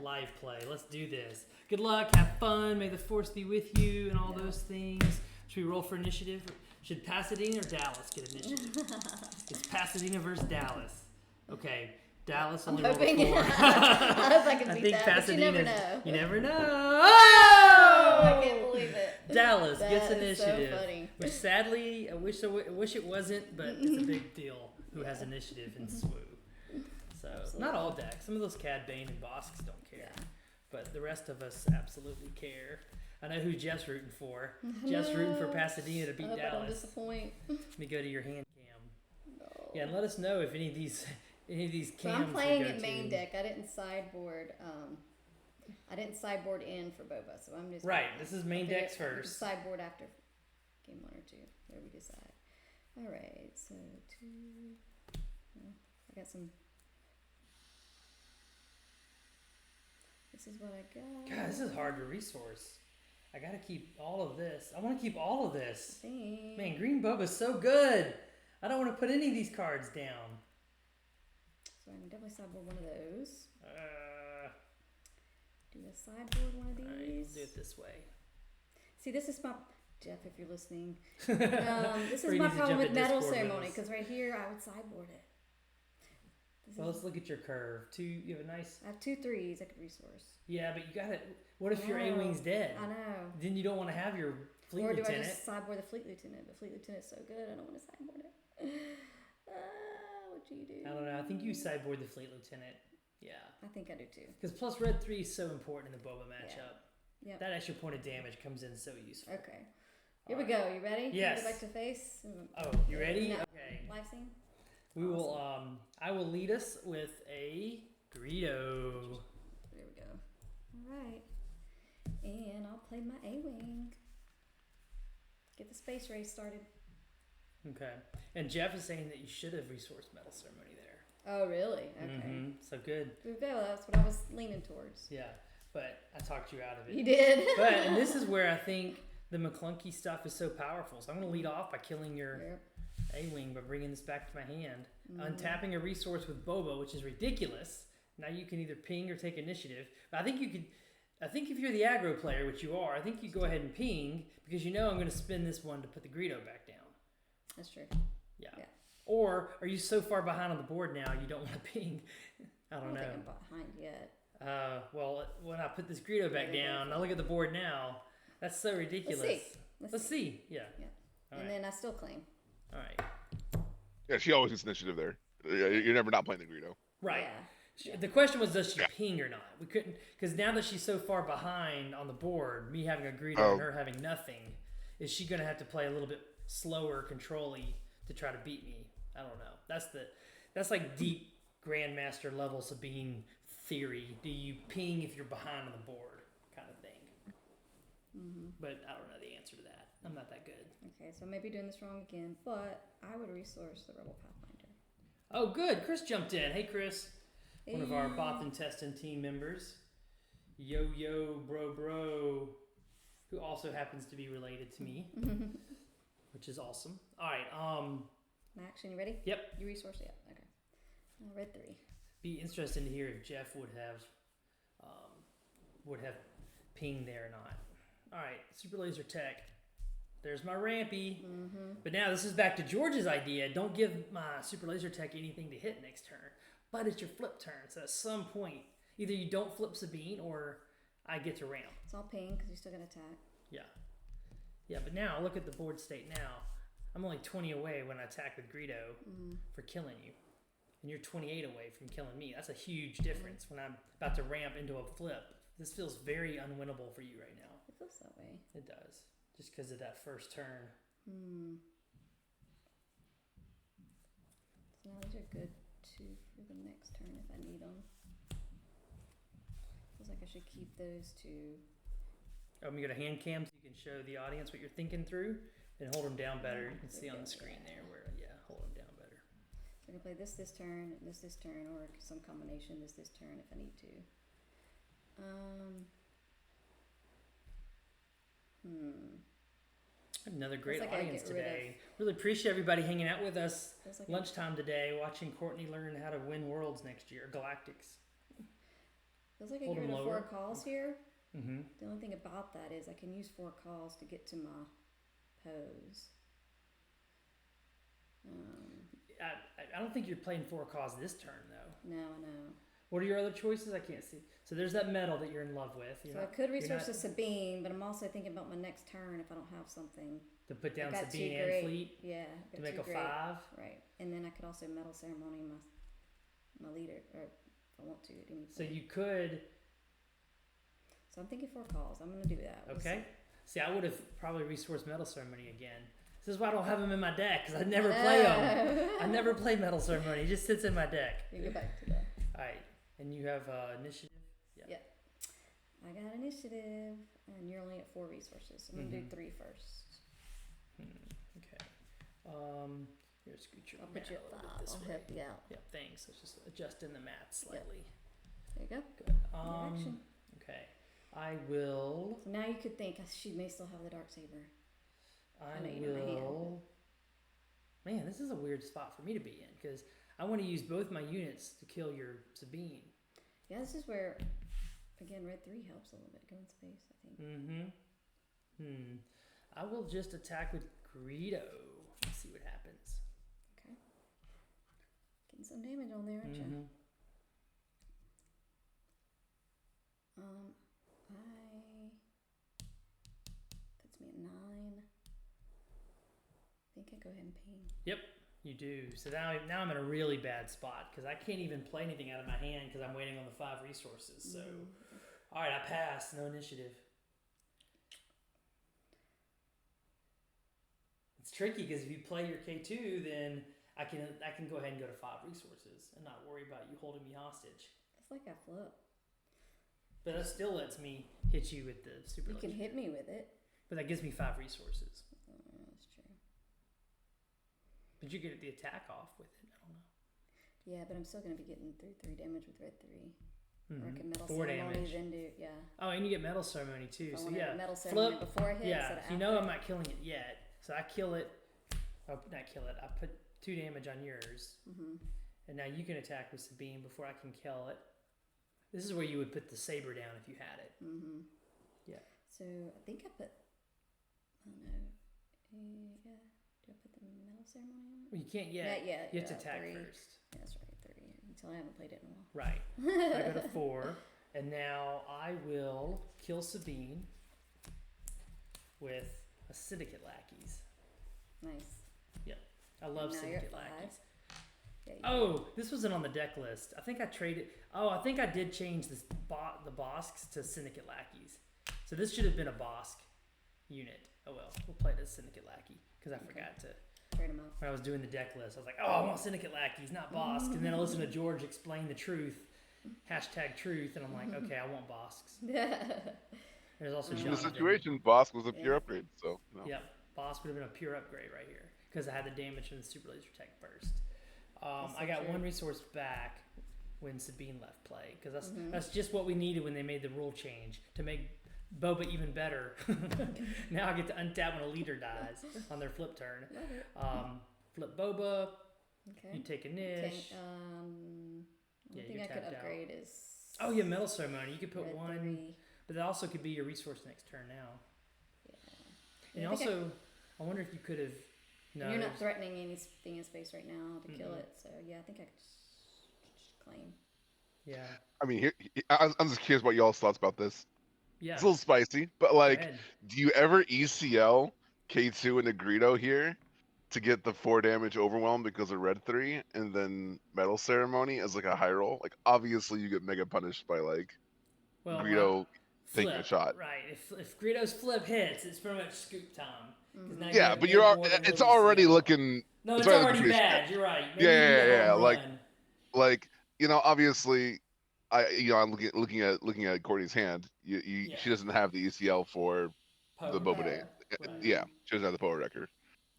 live play. Let's do this. Good luck. Have fun. May the force be with you and all those things. Should we roll for initiative? Should Pasadena or Dallas get initiative? It's Pasadena versus Dallas. Okay. Dallas only rolled a 4. I hope I can beat that, Pasadena. but you never know. You never know. Oh! I can't believe it. Dallas That gets is initiative. so funny. Which sadly, I wish it wasn't, but it's a big deal who has initiative in SWU. So, Absolutely. not all decks. Some of those Cad Bane and Bosks don't care. Yeah. But the rest of us absolutely care. I know who Jeff's rooting for. Jeff's rooting for Pasadena to beat I hope I don't Dallas. disappoint. Let me go to your hand cam. No. Yeah, and let us know if any of these cams. So I'm playing we go at main to. deck. I didn't sideboard. I didn't sideboard in for Boba, so I'm just Right. This is main decks I'll first. sideboard after game 1 or 2, where we decide. All right, so 2. I got some. This is what I got. God, this is hard to resource. I gotta keep all of this. I want to keep all of this. Dang. Man, Green Boba's so good. I don't want to put any of these cards down. So I can definitely sideboard one of those. Do a sideboard one of these. Alright, we'll do it this way. See, this is my Jeff, if you're listening. This Or is you my need to problem jump with at medal Discord with ceremony, us. because right here I would sideboard it. Well, let's look at your curve. You have a nice. I have 2 3s I could resource. Yeah, but you gotta. What if your I know. A-Wing's dead? I know. Then you don't want to have your Fleet Or do Lieutenant. I just sideboard the Fleet Lieutenant? The Fleet Lieutenant's so good, I don't want to sideboard it. What do you do? I don't know. I think you sideboard the Fleet Lieutenant. Yeah. I think I do too. Because plus red 3 is so important in the Boba matchup. Yep. That extra point of damage comes in so useful. Okay. Here we go. You ready? Yes. Go back to face. Oh, you ready? No. Okay. Live scene? We will. I will lead us with a Greedo. There we go. All right. And I'll play my A-Wing. Get the space race started. Okay. And Jeff is saying that you should have resourced Metal Ceremony there. Oh, really? Okay. Mm-hmm. So good. There we go. That's what I was leaning towards. Yeah. But I talked you out of it. You did. And this is where I think the McClunky stuff is so powerful. So I'm going to lead off by killing your Yep. A-Wing by bringing this back to my hand. Mm-hmm. Untapping a resource with Boba, which is ridiculous. Now you can either ping or take initiative. But I think you could. I think if you're the aggro player, which you are, I think you go ahead and ping because you know I'm going to spin this one to put the Greedo back down. That's true. Yeah. Yeah. Or are you so far behind on the board now you don't want to ping? I don't know. think I'm behind yet. Well, when I put this Greedo back There we go. down, I look at the board now. That's so ridiculous. Let's see. Yeah. Yeah. All And right. then I still claim. All right. Yeah, she always gets initiative there. You're never not playing the Greedo. Right. Yeah. The question was, does she ping or not? We couldn't, because now that she's so far behind on the board, me having a Greedo and her having nothing, is she going to have to play a little bit slower, control-y to try to beat me? I don't know. That's like deep Grandmaster level Sabine theory. Do you ping if you're behind on the board, kind of thing? Mm-hmm. But I don't know the answer to that. I'm not that good. Okay, so I may be doing this wrong again, but I would resource the Rebel Pathfinder. Oh, good. Chris jumped in. Hey, Chris. One of our Hey. Bothan Testing team members. Yo, bro, who also happens to be related to me, which is awesome. All right. Action, you ready? Yep. You resource it? Yeah. Okay. Red 3. Be interesting to hear if Jeff would have pinged there or not. All right. Super Laser Tech. There's my Rampy. Mm-hmm. But now this is back to George's idea. Don't give my Super Laser Tech anything to hit next turn. But it's your flip turn. So at some point, either you don't flip Sabine or I get to ramp. It's all ping because you're still going to attack. Yeah. Yeah, but now look at the board state now. I'm only 20 away when I attack with Greedo for killing you. And you're 28 away from killing me. That's a huge difference when I'm about to ramp into a flip. This feels very unwinnable for you right now. It feels that way. It does. Just because of that first turn. So now these are good too for the next turn if I need them. Feels like I should keep those two. I'm going to go to hand cam so you can show the audience what you're thinking through. And hold them down better. You can see on the screen there where, hold them down better. So I can play this turn, this turn, or some combination this turn if I need to. Another great like I audience get rid today. Really appreciate everybody hanging out with us. Feels like Lunchtime today, watching Courtney learn how to win worlds next year, Galactics. Feels like I Hold get rid 'em of lower. 4 calls here. Mm-hmm. The only thing about that is I can use 4 calls to get to my pose. I don't think you're playing 4 calls this turn though. No, no. What are your other choices? I can't see. So there's that metal that you're in love with. So I could resource a Sabine, but I'm also thinking about my next turn if I don't have something. To put down I've got Sabine 2 and great, Fleet yeah, to make a 5. Right, and then I could also metal ceremony my leader, or if I want to at any point. So you could. So I'm thinking 4 calls. I'm gonna do that. We'll Okay. See, I would have probably resourced Metal Ceremony again. This is why I don't have them in my deck, because I never play them. I never play Metal Ceremony. It just sits in my deck. You go back to that. All right. And you have initiative? Yeah. I got initiative, and you're only at 4 resources. So I'm gonna do 3 first. Okay. Here, scoot your I'll put you at mat a little 5. bit this I'll way. help you out. Yep, thanks. Let's just adjust in the mat slightly. There you go. Good. Action. Okay. I will. So now you could think she may still have the dark saber. I know you know my hand. will. Man, this is a weird spot for me to be in because I want to use both my units to kill your Sabine. Yeah, this is where, again, red 3 helps a little bit. Go in space, I think. I will just attack with Greedo. Let's see what happens. Okay. Getting some damage on there, aren't you? Puts me at 9. I think I go ahead and ping. Yep, you do. So now I'm in a really bad spot because I can't even play anything out of my hand because I'm waiting on the 5 resources. So, all right, I pass. No initiative. It's tricky because if you play your K2, then I can go ahead and go to 5 resources and not worry about you holding me hostage. It's like I flip. But that still lets me hit you with the super. You can hit me with it. But that gives me 5 resources. That's true. But you get the attack off with it. I don't know. Yeah, but I'm still going to be getting 3 damage with red 3. Or I can metal 4 ceremony, damage. then do, Oh, and you get metal ceremony too. I So want yeah, metal ceremony flip. before I hit Yeah, instead of so you know after. I'm not killing it yet. So I kill it. Oh, not kill it. I put 2 damage on yours, and now you can attack with Sabine before I can kill it. This is where you would put the saber down if you had it. Yeah. So I think I put. Oh no. Yeah. Do I put the metal ceremony on it? Well, you can't yet. Not yet. You have to yeah, attack 3. first. Yeah, that's right. 3. Until I haven't played it in a while. Right. I go to 4, and now I will kill Sabine with a Syndicate Lackeys. Nice. Yep. I love Now you're Syndicate at 5. Lackeys. Yeah, Oh, this wasn't on the deck list. I think I traded. Oh, I think I did change this the Bosks to Syndicate Lackeys. So this should have been a Bosk unit. Oh well, we'll play it as Syndicate Lackey because I forgot to. Trade them out. When I was doing the deck list, I was like, oh, I want Syndicate Lackeys, not Bosk. And then I listened to George explain the truth, #truth, and I'm like, okay, I want Bosks. There's also In the Jonathan. situation, Bosk was a pure upgrade, so. No. Yep, Bosk would have been a pure upgrade right here because I had the damage from the Super Laser Tech first. I got 1 resource back when Sabine left play because that's just what we needed when they made the rule change to make Boba even better. Now I get to untap when a leader dies on their flip turn. Flip Boba. Okay. You take a niche. One Yeah, thing you're I could tapped out. upgrade is. Oh yeah, Metal Ceremony. You could put red 1, 3. but that also could be your resource next turn now. Yeah. And Yeah, I think also, I wonder if you could have. No, you're not there's- threatening anything in space right now to kill it, so yeah, I think I could just claim. Yeah. I mean, I'm just curious about y'all's thoughts about this. Yeah. It's a little spicy, but Go like, ahead. do you ever ECL K2 and Greedo here to get the 4 damage overwhelm because of red 3 and then Metal Ceremony as like a high roll? Like, obviously, you get mega punished by like Well, Greedo taking flip, a shot. right? If Greedo's flip hits, it's pretty much scoop time. 'Cause now Yeah, have but more than it's one already ECL. looking. No, it's looking already pretty bad. sketchy. You're right. Maybe Yeah, you yeah, need a yeah, home like- run. Obviously, I'm looking at Courtney's hand. Yeah. She doesn't have the ECL for the Poe. Boba Day. Right. Yeah, she doesn't have the Poe record.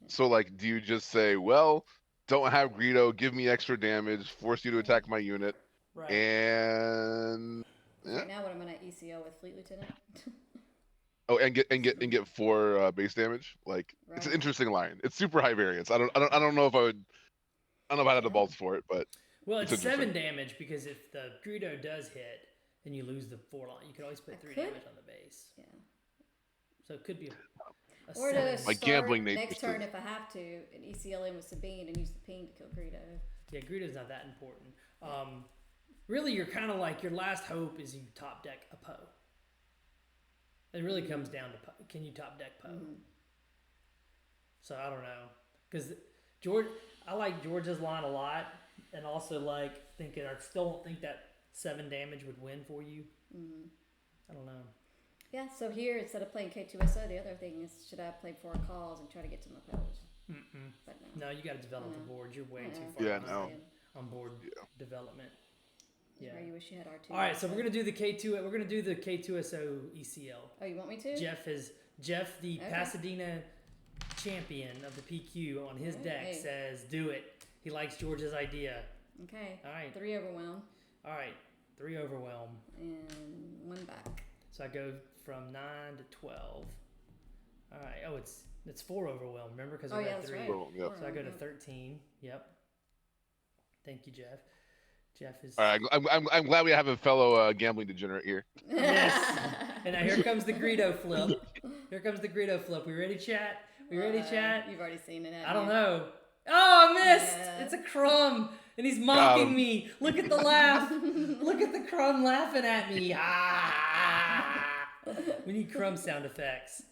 So like, do you just say, well, don't have Greedo, give me extra damage, force you to attack my unit, Right. and Right now, what am I at ECO with Fleet Lieutenant? Oh, and get 4 base damage. Like it's an Right. interesting line. It's super high variance. I don't know if I would. I don't know if I had the Yeah. balls for it, but Well, it's it's 7 interesting. damage because if the Greedo does hit, then you lose the 4 line. You could always put I 3 could- damage on the base. Yeah. So it could be a Or 7. to My start gambling next nature turn says- if I have to, an ECLM with Sabine and use the ping to kill Greedo. Yeah, Greedo's not that important. Really, you're kind of like your last hope is you top deck a Poe. It really comes down to Poe. Can you top deck Poe? So I don't know, because I like George's line a lot, and also like thinking I still don't think that 7 damage would win for you. I don't know. Yeah, so here, instead of playing K2SO, the other thing is, should I have played 4 calls and try to get to my Poes? But no. No, you got to develop the know. board. You're way I too know. far Yeah, behind no. on board development. Yeah. Or you wish you had R2. All right, so we're gonna do the K2. We're gonna do the K2SO ECL. Oh, you want me to? Jeff, the Okay. Pasadena champion of the PQ, on his deck Hey. says do it. He likes George's idea. Okay. All right. 3 overwhelm All right, 3 overwhelm. and 1 back. So I go from 9 to 12. All right. Oh, it's 4 overwhelm. Remember, because Oh, we yeah, had that's 3. right. Overwhelm, yep. So I go to Yep. 13. Yep. Thank you, Jeff. Jeff is. All right, I'm glad we have a fellow gambling degenerate here. Yes. And now here comes the Greedo flip. Here comes the Greedo flip. We ready, chat? We ready, chat? You've already seen it. I don't know. Oh, I missed! Yeah. It's a crumb, and he's mocking him. me. Look at the laugh. Look at the crumb laughing at me. Ah! We need crumb sound effects.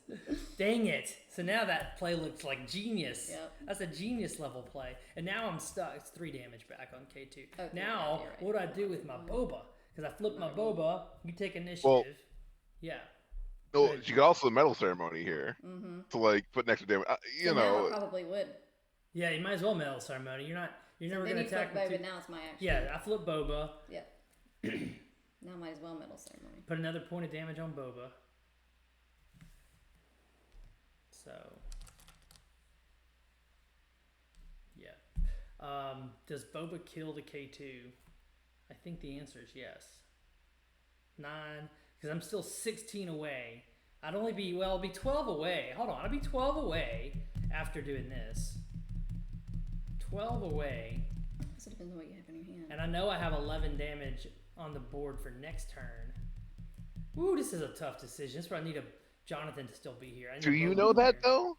Dang it! So now that play looks like genius. Yep. That's a genius level play. And now I'm stuck. It's 3 damage back on K2. Okay, Now, you're right. what do I do with my Boba? Because I flip my Boba. You take initiative. Well- Yeah. No, Good. you got also the medal ceremony here to like put next to damage. So now I probably would. Yeah, you might as well medal ceremony. You're never Then gonna you flip attack with Boba, two- now it's my action. Yeah, I flip Boba. Yep. Now might as well medal ceremony. Put another point of damage on Boba. So, yeah. Does Boba kill the K2? I think the answer is yes. 9, because I'm still 16 away. I'll be 12 away. Hold on, I'll be 12 away after doing this. 12 away. So it depends on what you have in your hand. And I know I have 11 damage on the board for next turn. Ooh, this is a tough decision. This is where I need Jonathan to still be here. I need Do you Boba know that here. though?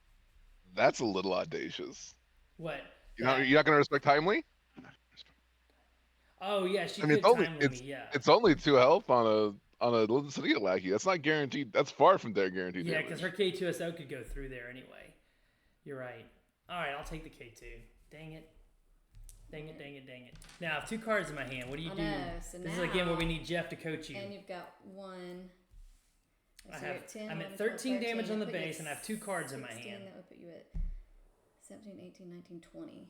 That's a little audacious. What? You're not gonna respect Timely? Oh yeah, she I mean, could it's only time with me. Yeah. it's only 2 health on a Little City Lackey. That's not guaranteed. That's far from their guaranteed Yeah, damage. because her K2SO could go through there anyway. You're right. All right, I'll take the K2. Dang it. Dang it. Now, I have 2 cards in my hand. What do you I do? know, so This is again where we now- need Jeff to coach you. And you've got 1. So I you're have- at 10, I'm at 11, 12, 13 damage 13. on the That put you base, at and I have 2 cards in my 16. hand. That would put you at 17, 18, 19, 20.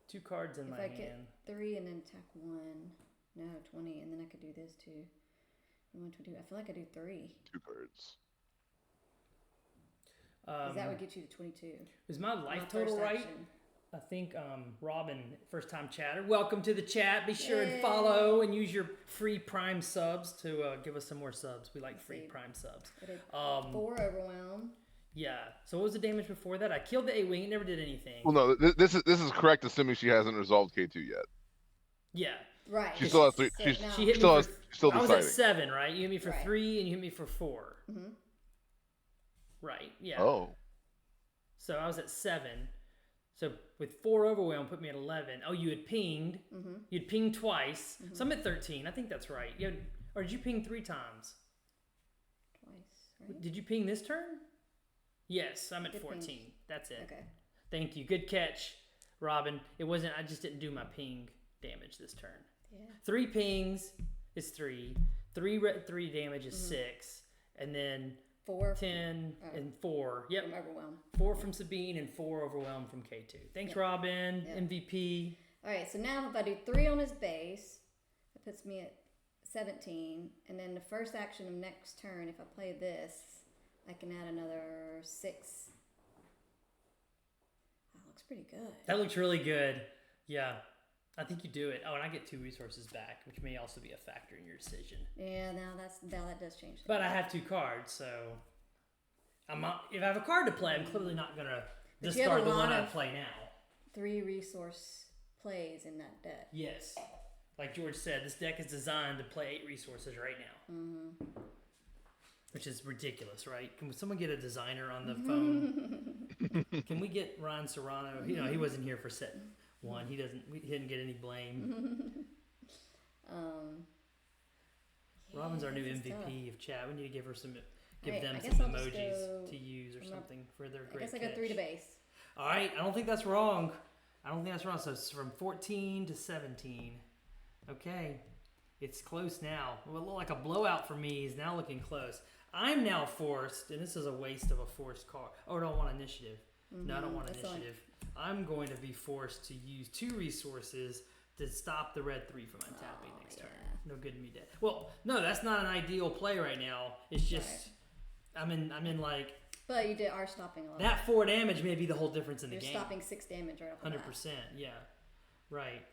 2 cards in If my I hand. get 3 and then attack 1, no, 20, and then I could do this too. 1, 22. I feel like I do 3. 2 cards. Because that would get you to 22. Is my My life first total right? action. I think Robin, first time chatter. Welcome to the chat. Be sure and Yay. follow and use your free Prime subs to give us some more subs. We like free see. Prime subs. I did 4 overwhelm. Yeah. So what was the damage before that? I killed the A-Wing. It never did anything. Well, no, this is correct, assuming she hasn't resolved K2 yet. Yeah. Right. She still has 3. So She's now- She hit me still for, has still I was at deciding. 7, right? You hit me for Right. 3 and you hit me for 4. Mhm. Right. Yeah. Oh, So I was at 7. So with 4 overwhelm put me at 11. Oh, you had pinged. Mhm. You'd pinged twice. So I'm at 13. I think that's right. Or did you ping 3 times? Twice, right? Did you ping this turn? Yes, I'm at Good 14. ping. That's it. Okay. Thank you. Good catch, Robin. It wasn't, I just didn't do my ping damage this turn. Yeah. 3 pings is 3. 3 damage is 6. And then 4 10 Oh. and 4. Yep. from overwhelm. 4 from Sabine and 4 overwhelmed from K2. Thanks, Yep. Robin. Yep. MVP. All right, so now if I do 3 on his base, that puts me at 17. And then the first action of next turn, if I play this, I can add another 6. That looks pretty good. That looks really good. Yeah. I think you do it. Oh, and I get 2 resources back, which may also be a factor in your decision. Yeah, now that does change. But I have 2 cards, so If I have a card to play, I'm clearly not gonna But you have discard a the one lot I of- play now. 3 resource plays in that deck. Yes, like George said, this deck is designed to play 8 resources right now, which is ridiculous, right? Can someone get a designer on the phone? Can we get Ron Serrano? He wasn't here for set 1. He didn't get any blame. Robin's our new this is MVP of chat. We need to give them Alright, I some guess I'll just emojis go- to use or I'm not- something for their I great guess I got 3 to catch. base. All right, I don't think that's wrong. So it's from 14 to 17. Okay, it's close now. What looked like a blowout for me is now looking close. I'm now forced, and this is a waste of a forced card. Oh, I don't want initiative. No, I don't want That's fine. initiative. I'm going to be forced to use 2 resources to stop the red 3 from untapping Oh, next turn. yeah. No good to me dead. Well, no, that's not an ideal play right now. It's just I'm in like But you are stopping a lot. that 4 damage may be the whole difference in the You're game. stopping 6 damage right off the bat. 100%, yeah. Right.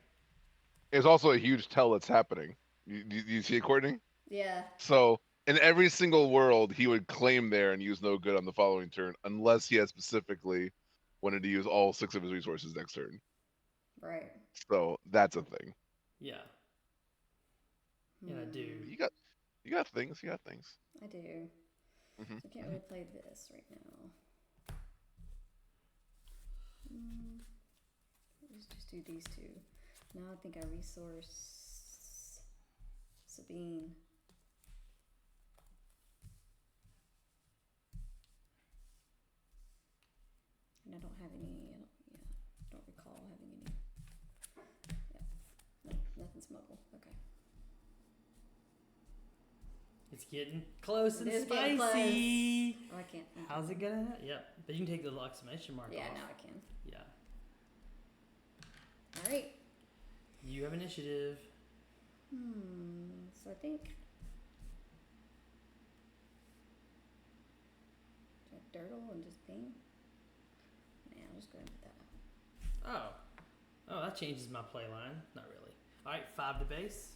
It's also a huge tell that's happening. You see it, Courtney? Yeah. So in every single world, he would claim there and use no good on the following turn, unless he had specifically wanted to use all 6 of his resources next turn. Right. So that's a thing. Yeah. Yeah, I do. You got things. You got things. I do. Mhm. I can't really play this right now. Let's just do these 2. Now I think I resource Sabine. And I don't have any. I don't recall having any. Yeah. No, nothing smuggle. Okay. It's getting close It and is getting spicy. Oh, I can't. How's it gonna? Yep. But you can take the little exclamation mark Yeah, off. now I can. Yeah. All right. You have initiative. So I think Dirtle and just ping. Yeah, I'll just go ahead and put that up. Oh, that changes my play line. Not really. All right, 5 to base.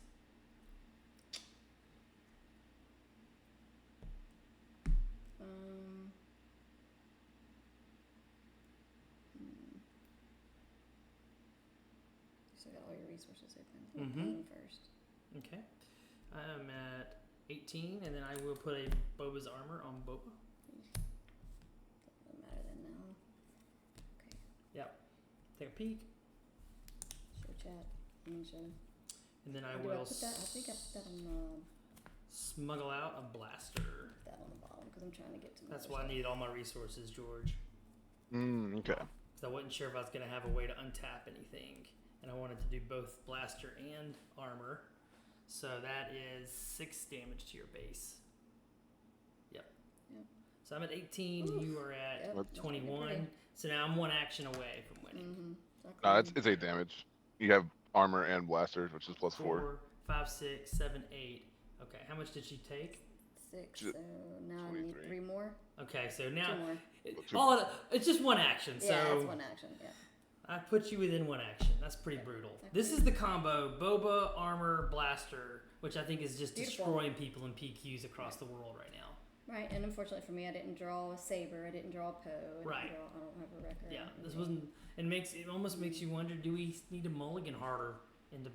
So I got all your resources open. I think Mhm. ping first. Okay. I'm at 18, and then I will put a Boba's armor on Boba. Doesn't matter then now. Okay. Yep. Take a peek, Show chat. Show. and then I Or do will I put that? I think I put that on smuggle out a blaster. that on the bottom because I'm trying to get to. My That's other why I stuff. needed all my resources, George. Okay. Because I wasn't sure if I was going to have a way to untap anything. And I wanted to do both blaster and armor. So that is 6 damage to your base. Yep. Yep. So I'm at 18. Oof. You are at Yep, that's 21. pretty. So now I'm 1 action away from winning. Mm-hmm. So No, it's 8 damage. You have armor and blaster, which is plus 4. 4, 5, 6, 7, 8. Okay, how much did she take? 6. Ju- So now I need 23. 3 more. Okay, so 2 now more. it's just 1 action. So Yeah, that's 1 action. Yeah. I put you within 1 action. That's pretty brutal. This is the combo Boba, Armor, Blaster, which I think is just Beautiful. destroying people in PQs across the world right now. Right, and unfortunately for me, I didn't draw a saber. I didn't draw a Poe. Right. I don't have a record. Yeah, this wasn't. It almost makes you wonder: do we need to mulligan harder into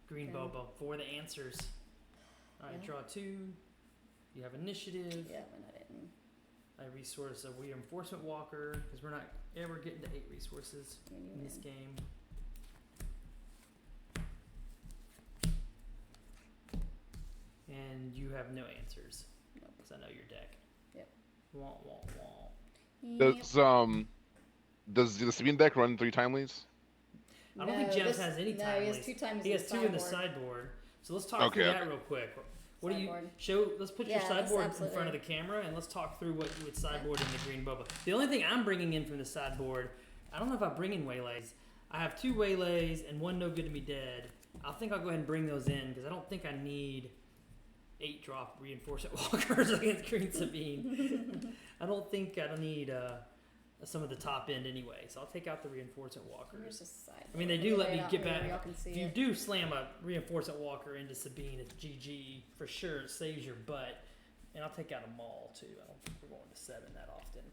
Green Okay. Boba for the answers? All right, Yeah. draw 2. You have initiative. Yeah, but I didn't. I resource a reinforcement walker because we're not ever getting to 8 resources And you in this win. game. And you have no answers. Nope. Because I know your deck. Yep. Wah, wah, wah. Yep. Does the Sabine deck run 3 timelies? I don't think No, Jeff this- has any No, time. he has 2 times. He has 2 in the sideboard. sideboard. So let's talk through Okay, that okay. real quick. What do you Sideboard. show? Let's put your Yeah, that's sideboard in front of absolutely- the camera and let's talk through what you would sideboard in the Green Boba. The only thing I'm bringing in from the sideboard, I don't know if I bring in waylays. I have 2 waylays and 1 no good to me dead. I think I'll go ahead and bring those in because I don't think I need 8 drop reinforcement walkers against Green Sabine. I don't think I need some of the top end anyway, so I'll take out the reinforcement Here's walkers. the sideboard. I mean, they do let me Lay it out get here back. where Y'all can see If you it. do slam a reinforcement walker into Sabine, it's GG for sure. It saves your butt. And I'll take out a Maul too. I don't think we're going to 7 that often.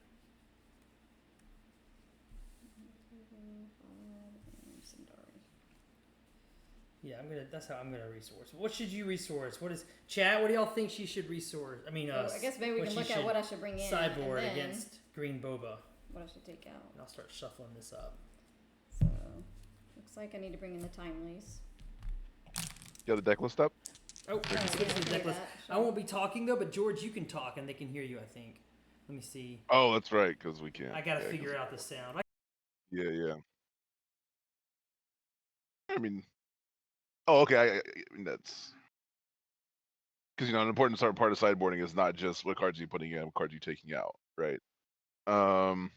Yeah, that's how I'm gonna resource. What should you resource? What is chat? What do y'all think she should resource? I mean, I guess maybe we what can she look at should what I should bring in. sideboard and then against Green Boba. what I should take out. And I'll start shuffling this up. So, looks like I need to bring in the timelies. You got the deck list up? Oh, yeah, switch to I the can deck do list. that, I won't be talking though, but George, you can talk and they can hear you. I think. Let me see. Oh, that's right, because we can't. I gotta yeah, figure out the sound. Yeah. I mean, oh, okay. I mean, that's because an important part of sideboarding is not just what cards you're putting in, what cards you're taking out, right? Um.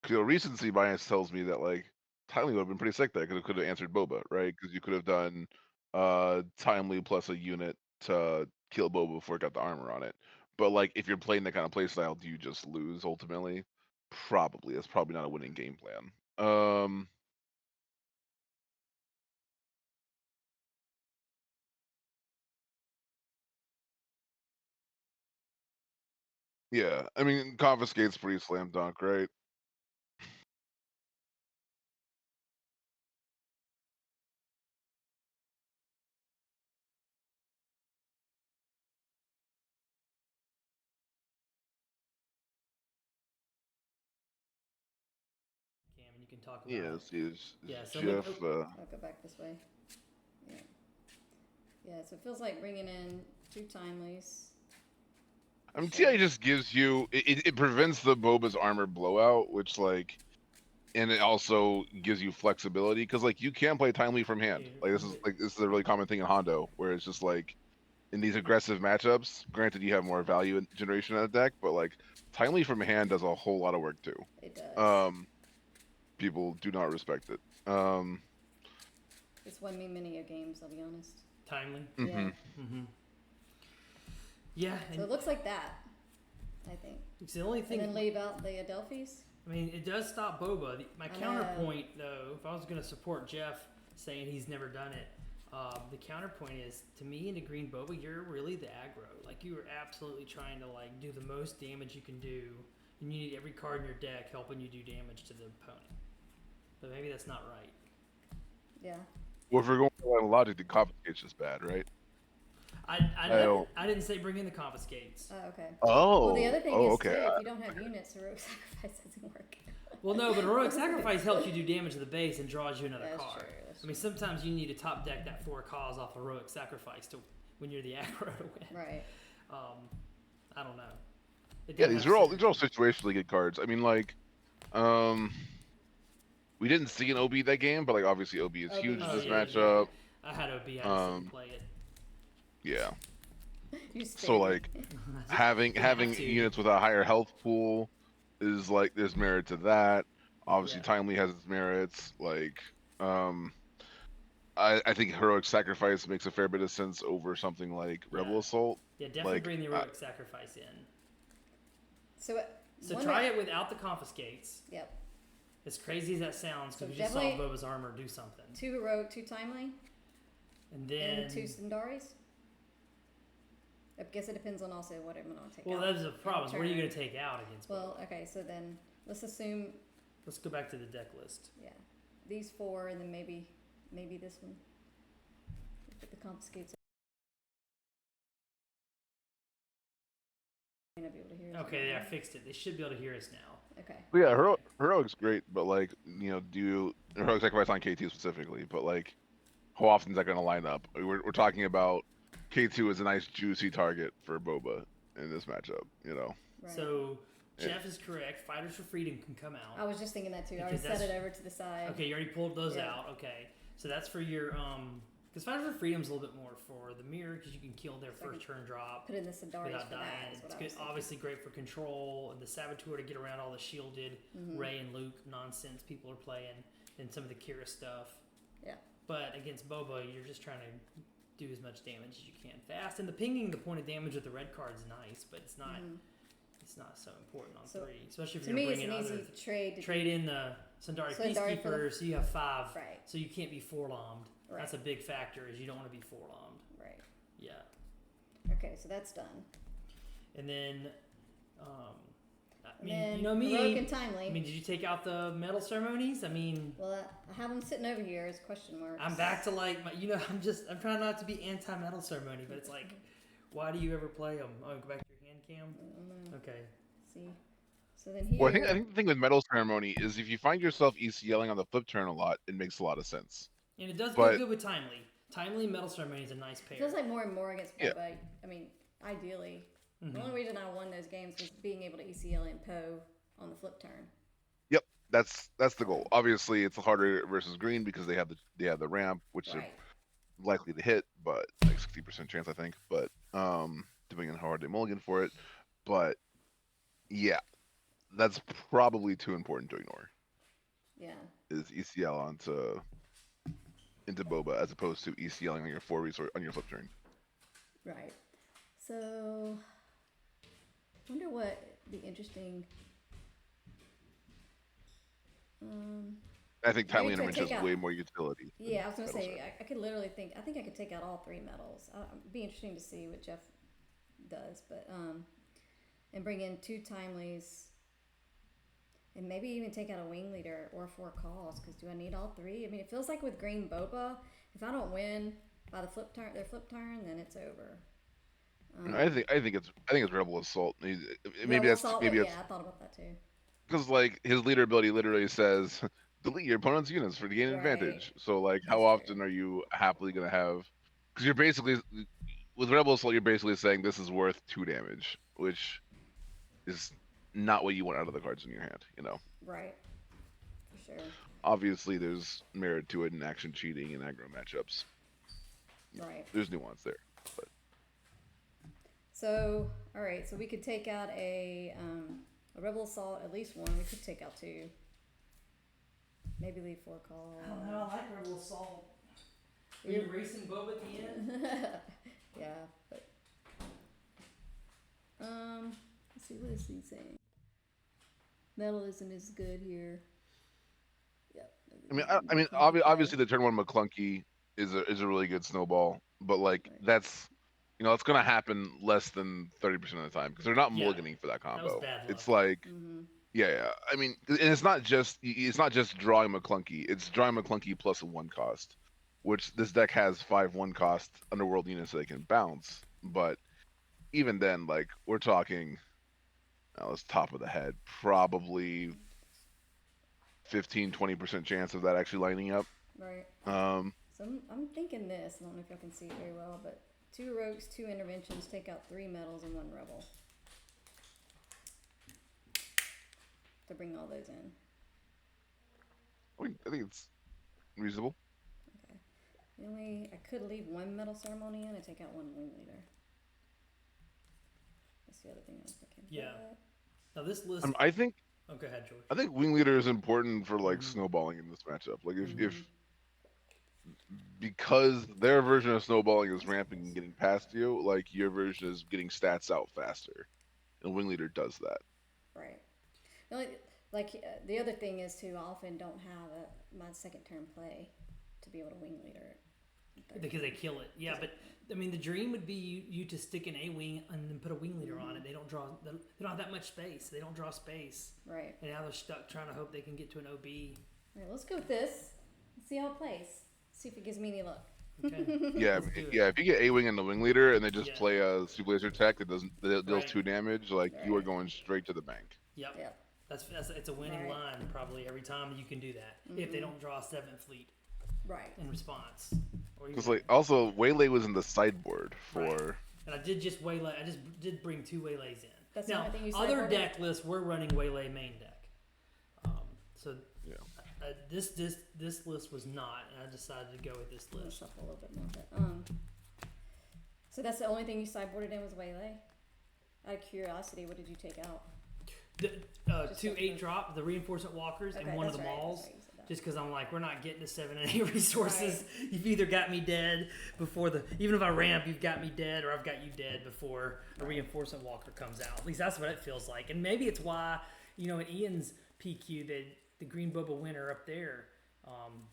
Recency bias tells me that like Timely would have been pretty sick there because it could have answered Boba, right? Because you could have done Timely plus a unit to kill Boba before it got the armor on it. But like if you're playing that kind of play style, do you just lose ultimately? Probably. It's probably not a winning game plan. Yeah, I mean confiscate's pretty slam dunk, right? Cam, and you can talk about. Yes, Yeah, so Jeff. I'll go back this way. Yeah. Yeah, so it feels like bringing in 2 timelies. I mean, Sure. TI just gives you it prevents the Boba's armor blowout, which like, and it also gives you flexibility because like you can play timely from hand. Yeah, Like this is a really common thing in Hondo, where it's just like in these aggressive matchups. Granted, you have more value in generation in the deck, but like timely from hand does a whole lot of work too. It does. People do not respect it. It's won me many a games, I'll be honest. Timely. Mhm. Yeah. Mm-hmm. Yeah, So it looks like that, I think. it's the only thing. And then leave out the Adelphis. I mean, it does stop Boba. My I know. counterpoint, though, if I was going to support Jeff saying he's never done it, the counterpoint is to me and to Green Boba, you're really the aggro. Like you are absolutely trying to like do the most damage you can do, and you need every card in your deck helping you do damage to the opponent. But maybe that's not right. Yeah. Well, if we're going by the logic, the confiscate's just bad, right? I didn't say bring in the confiscates. Oh, okay. Oh. Well, the other thing oh, is, okay. too, if you don't have units, heroic sacrifice doesn't work. Well, no, but heroic sacrifice helps you do damage to the base and draws you another That's card. true, that's I mean, sometimes you need to top deck that 4 cause off heroic sacrifice to when you're the aggro to win. Right. I don't know. Yeah, these are all situationally good cards. I mean, like, we didn't see an OB that game, but like obviously OB is huge in this matchup. I had OB. I just didn't play it. Yeah. You So like having units with a higher health pool is like there's merit to that. Obviously, timely has its merits. Like, I think heroic sacrifice makes a fair bit of sense over something like Rebel Assault. Yeah, definitely like, bring the heroic sacrifice in. So try it without the confiscates. Yep. As crazy as that sounds, because So we just saw definitely Boba's armor do something. 2 heroic, 2 timely, And then and 2 Sindaris. I guess it depends on also what I'm going to take out. well, that's the problem. What are you turn. going to take out against Boba? Well, okay, so then let's assume, Let's go back to the deck list. yeah, these 4, and then maybe this one. Put the confiscates. May not be able to hear us Okay, right I fixed it. They should be able to hear us now. now. Okay. But yeah, heroic's great, but like do heroic sacrifice on KT specifically. But like, how often is that going to line up? We're talking about K2 is a nice juicy target for Boba in this matchup. Right. So Jeff is correct. Fighters for Freedom can come out. I was just thinking that too. I already Because set it over to the side. Okay, you already pulled those Yeah. out. Okay, so that's for your because Fighters for Freedom's a little bit more for the mirror because you can kill their So I first turn drop Put in the Sindaris without for dying. that. Is what It's I good, was thinking. obviously great for control and the Saboteur to get around all the shielded Mhm. Rey and Luke nonsense people are playing and some of the Kira stuff. Yeah. But against Boba, you're just trying to do as much damage as you can fast. And the pinging the point of damage with the red card is nice, but it's not. Mhm. it's not so important on So, 3, especially if To you're me, going it's to an bring in easy other. trade. Trade in the Sundari Sundari for the- Peacekeeper, so you have 5. Right. So you can't be 4-lommed. Right. That's a big factor, is you don't want to be 4-lommed. Right. Yeah. Okay, so that's done. And then, I mean, And you know then me. Heroic and Timely. I mean, did you take out the medal ceremonies? I mean, Well, I have them sitting over here as question marks. I'm back to like, I'm trying not to be anti-medal ceremony, but it's like, why do you ever play them? Oh, go back to your hand cam? I don't know. Okay. See. So then here. Well, I think the thing with medal ceremony is if you find yourself ECLing on the flip turn a lot, it makes a lot of sense. And it does go But- good with Timely. Timely and medal ceremony is a nice pair. It feels like more and more against Yeah. Boba. I mean, ideally. Mhm. The only reason I won those games was being able to ECL and Poe on the flip turn. Yep, that's the goal. Obviously, it's harder versus green because they have the ramp, which Right. are likely to hit, but like 60% chance, I think. But depending on how hard they mulligan for it. But yeah, that's probably too important to ignore. Yeah. Is ECL into Boba as opposed to ECLing on your 4 resource on your flip turn. Right. So, wonder what be interesting. I think timely Maybe to intervention take has out- way more utility. Yeah, I was gonna medal say ceremony. I could literally think. I think I could take out all 3 medals. It'd be interesting to see what Jeff does, but and bring in 2 timelies, and maybe even take out a wing leader or 4 calls. Because do I need all 3? I mean, it feels like with Green Boba, if I don't win by the their flip turn, then it's over. I think it's Rebel Assault. Maybe Rebel that's Assault, maybe yeah, it's I thought about that too. because like his leader ability literally says delete your opponent's units for to gain Right. advantage. So like how That's often true. are you happily gonna have? Because you're basically with Rebel Assault, you're basically saying this is worth 2 damage, which is not what you want out of the cards in your hand. You know, Right. For sure. obviously there's merit to it in action cheating and aggro matchups. Right. There's nuance there. But So, all right. So we could take out a Rebel Assault, at least 1. We could take out 2. Maybe leave 4 calls. I don't know. I like Rebel Assault. Are You- you racing Boba at the end? Yeah, but let's see, what is he saying? Metal isn't as good here. Yep. obviously the turn 1 McClunky is a really good snowball, but like Right. that's it's gonna happen less than 30% of the time because they're not Yeah, mulliganing for that was combo. bad luck. It's like Mm-hmm. yeah. I mean, and it's not just drawing McClunky. It's drawing McClunky plus a 1 cost, which this deck has 5 1 cost underworld units that they can bounce. But even then, like we're talking, it's top of the head, probably 15-20% chance of that actually lining up. Right. Um, So I'm thinking this. I don't know if y'all can see it very well, but 2 rogues, 2 interventions, take out 3 medals and 1 rebel. To bring all those in. I think it's reasonable. I could leave 1 medal ceremony in and take out 1 wing leader. That's the other thing I was thinking. Yeah. But- Now this list. I think Oh, go ahead, George. I think wing leader is important for like Mhm. snowballing in this matchup. Like if Mhm. because their version of snowballing is ramping and getting past you, like your version is getting stats out faster, and wing leader does that. Right. The other thing is too, I often don't have my second turn play to be able to wing leader. Because they kill it. Yeah, but I mean, the dream would be you to stick an A wing and then put a wing leader on it. They don't have that much space. They don't draw space, Right. and now they're stuck trying to hope they can get to an OB. All right, let's go with this. Let's see how it plays. See if it gives me any luck. Okay. Yeah, Let's do it. yeah. If you get a wing and the wing leader, and they just Yeah. play a super laser tech that deals Right. 2 damage, like you are Right. going straight to the bank. Yep. Yep. That's it's a winning Right. line probably every time you can do that if they Mhm. don't draw a 7th fleet Right. in response. Or Because even- like also waylay was in the sideboard for. Right. And I did just waylay. I just did bring 2 waylays in. That's the now only thing you other sideboarded? deck lists we're running waylay main deck. So Yeah. this list was not, and I decided to go with this I'm gonna list. shuffle a little bit more. But, so that's the only thing you sideboarded in was Waylay? Out of curiosity, what did you take out? The Just 2 so- 8 drop, the reinforcement walkers, and one of the that's right, malls. that's right, you said that. just because I'm like, we're not getting to 7 and 8 resources. Right. You've either got me dead before even if I ramp, you've got me dead, or I've got you dead before a reinforcement walker comes out. At least that's what it feels like. And maybe it's why, in Ian's PQ, the Green Boba winner up there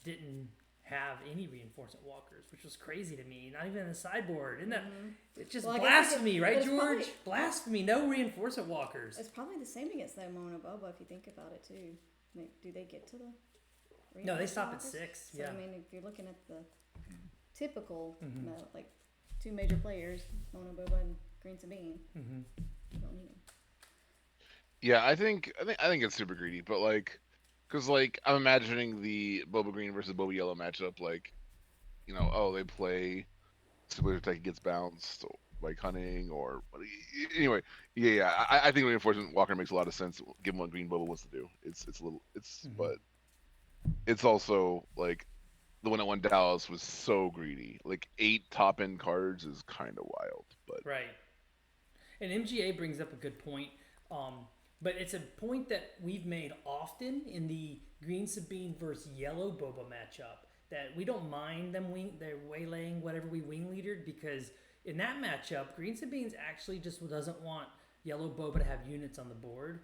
didn't have any reinforcement walkers, which was crazy to me. Not even in the sideboard. Isn't that it's just blasphemy, right, George? Blasphemy. No reinforcement walkers. It's probably the same against the Mono Boba if you think about it too. Do they get to the? No, they stop walkers? At 6. So, yeah. I mean, if you're looking at the typical, like 2 major players, Mono Boba and Green Sabine, you don't need them. Yeah, I think it's super greedy, but like, because like I'm imagining the Boba Green versus Boba Yellow matchup, like, they play Super Attack gets bounced like hunting or anyway. Yeah. I think Reinforcement Walker makes a lot of sense given what Green Boba wants to do. But it's also like the one that won Dallas was so greedy. Like 8 top end cards is kind of wild, but right. And MGA brings up a good point. But it's a point that we've made often in the Green Sabine versus Yellow Boba matchup, that we don't mind them they're waylaying whatever we wing leadered, because in that matchup, Green Sabine's actually just doesn't want Yellow Boba to have units on the board.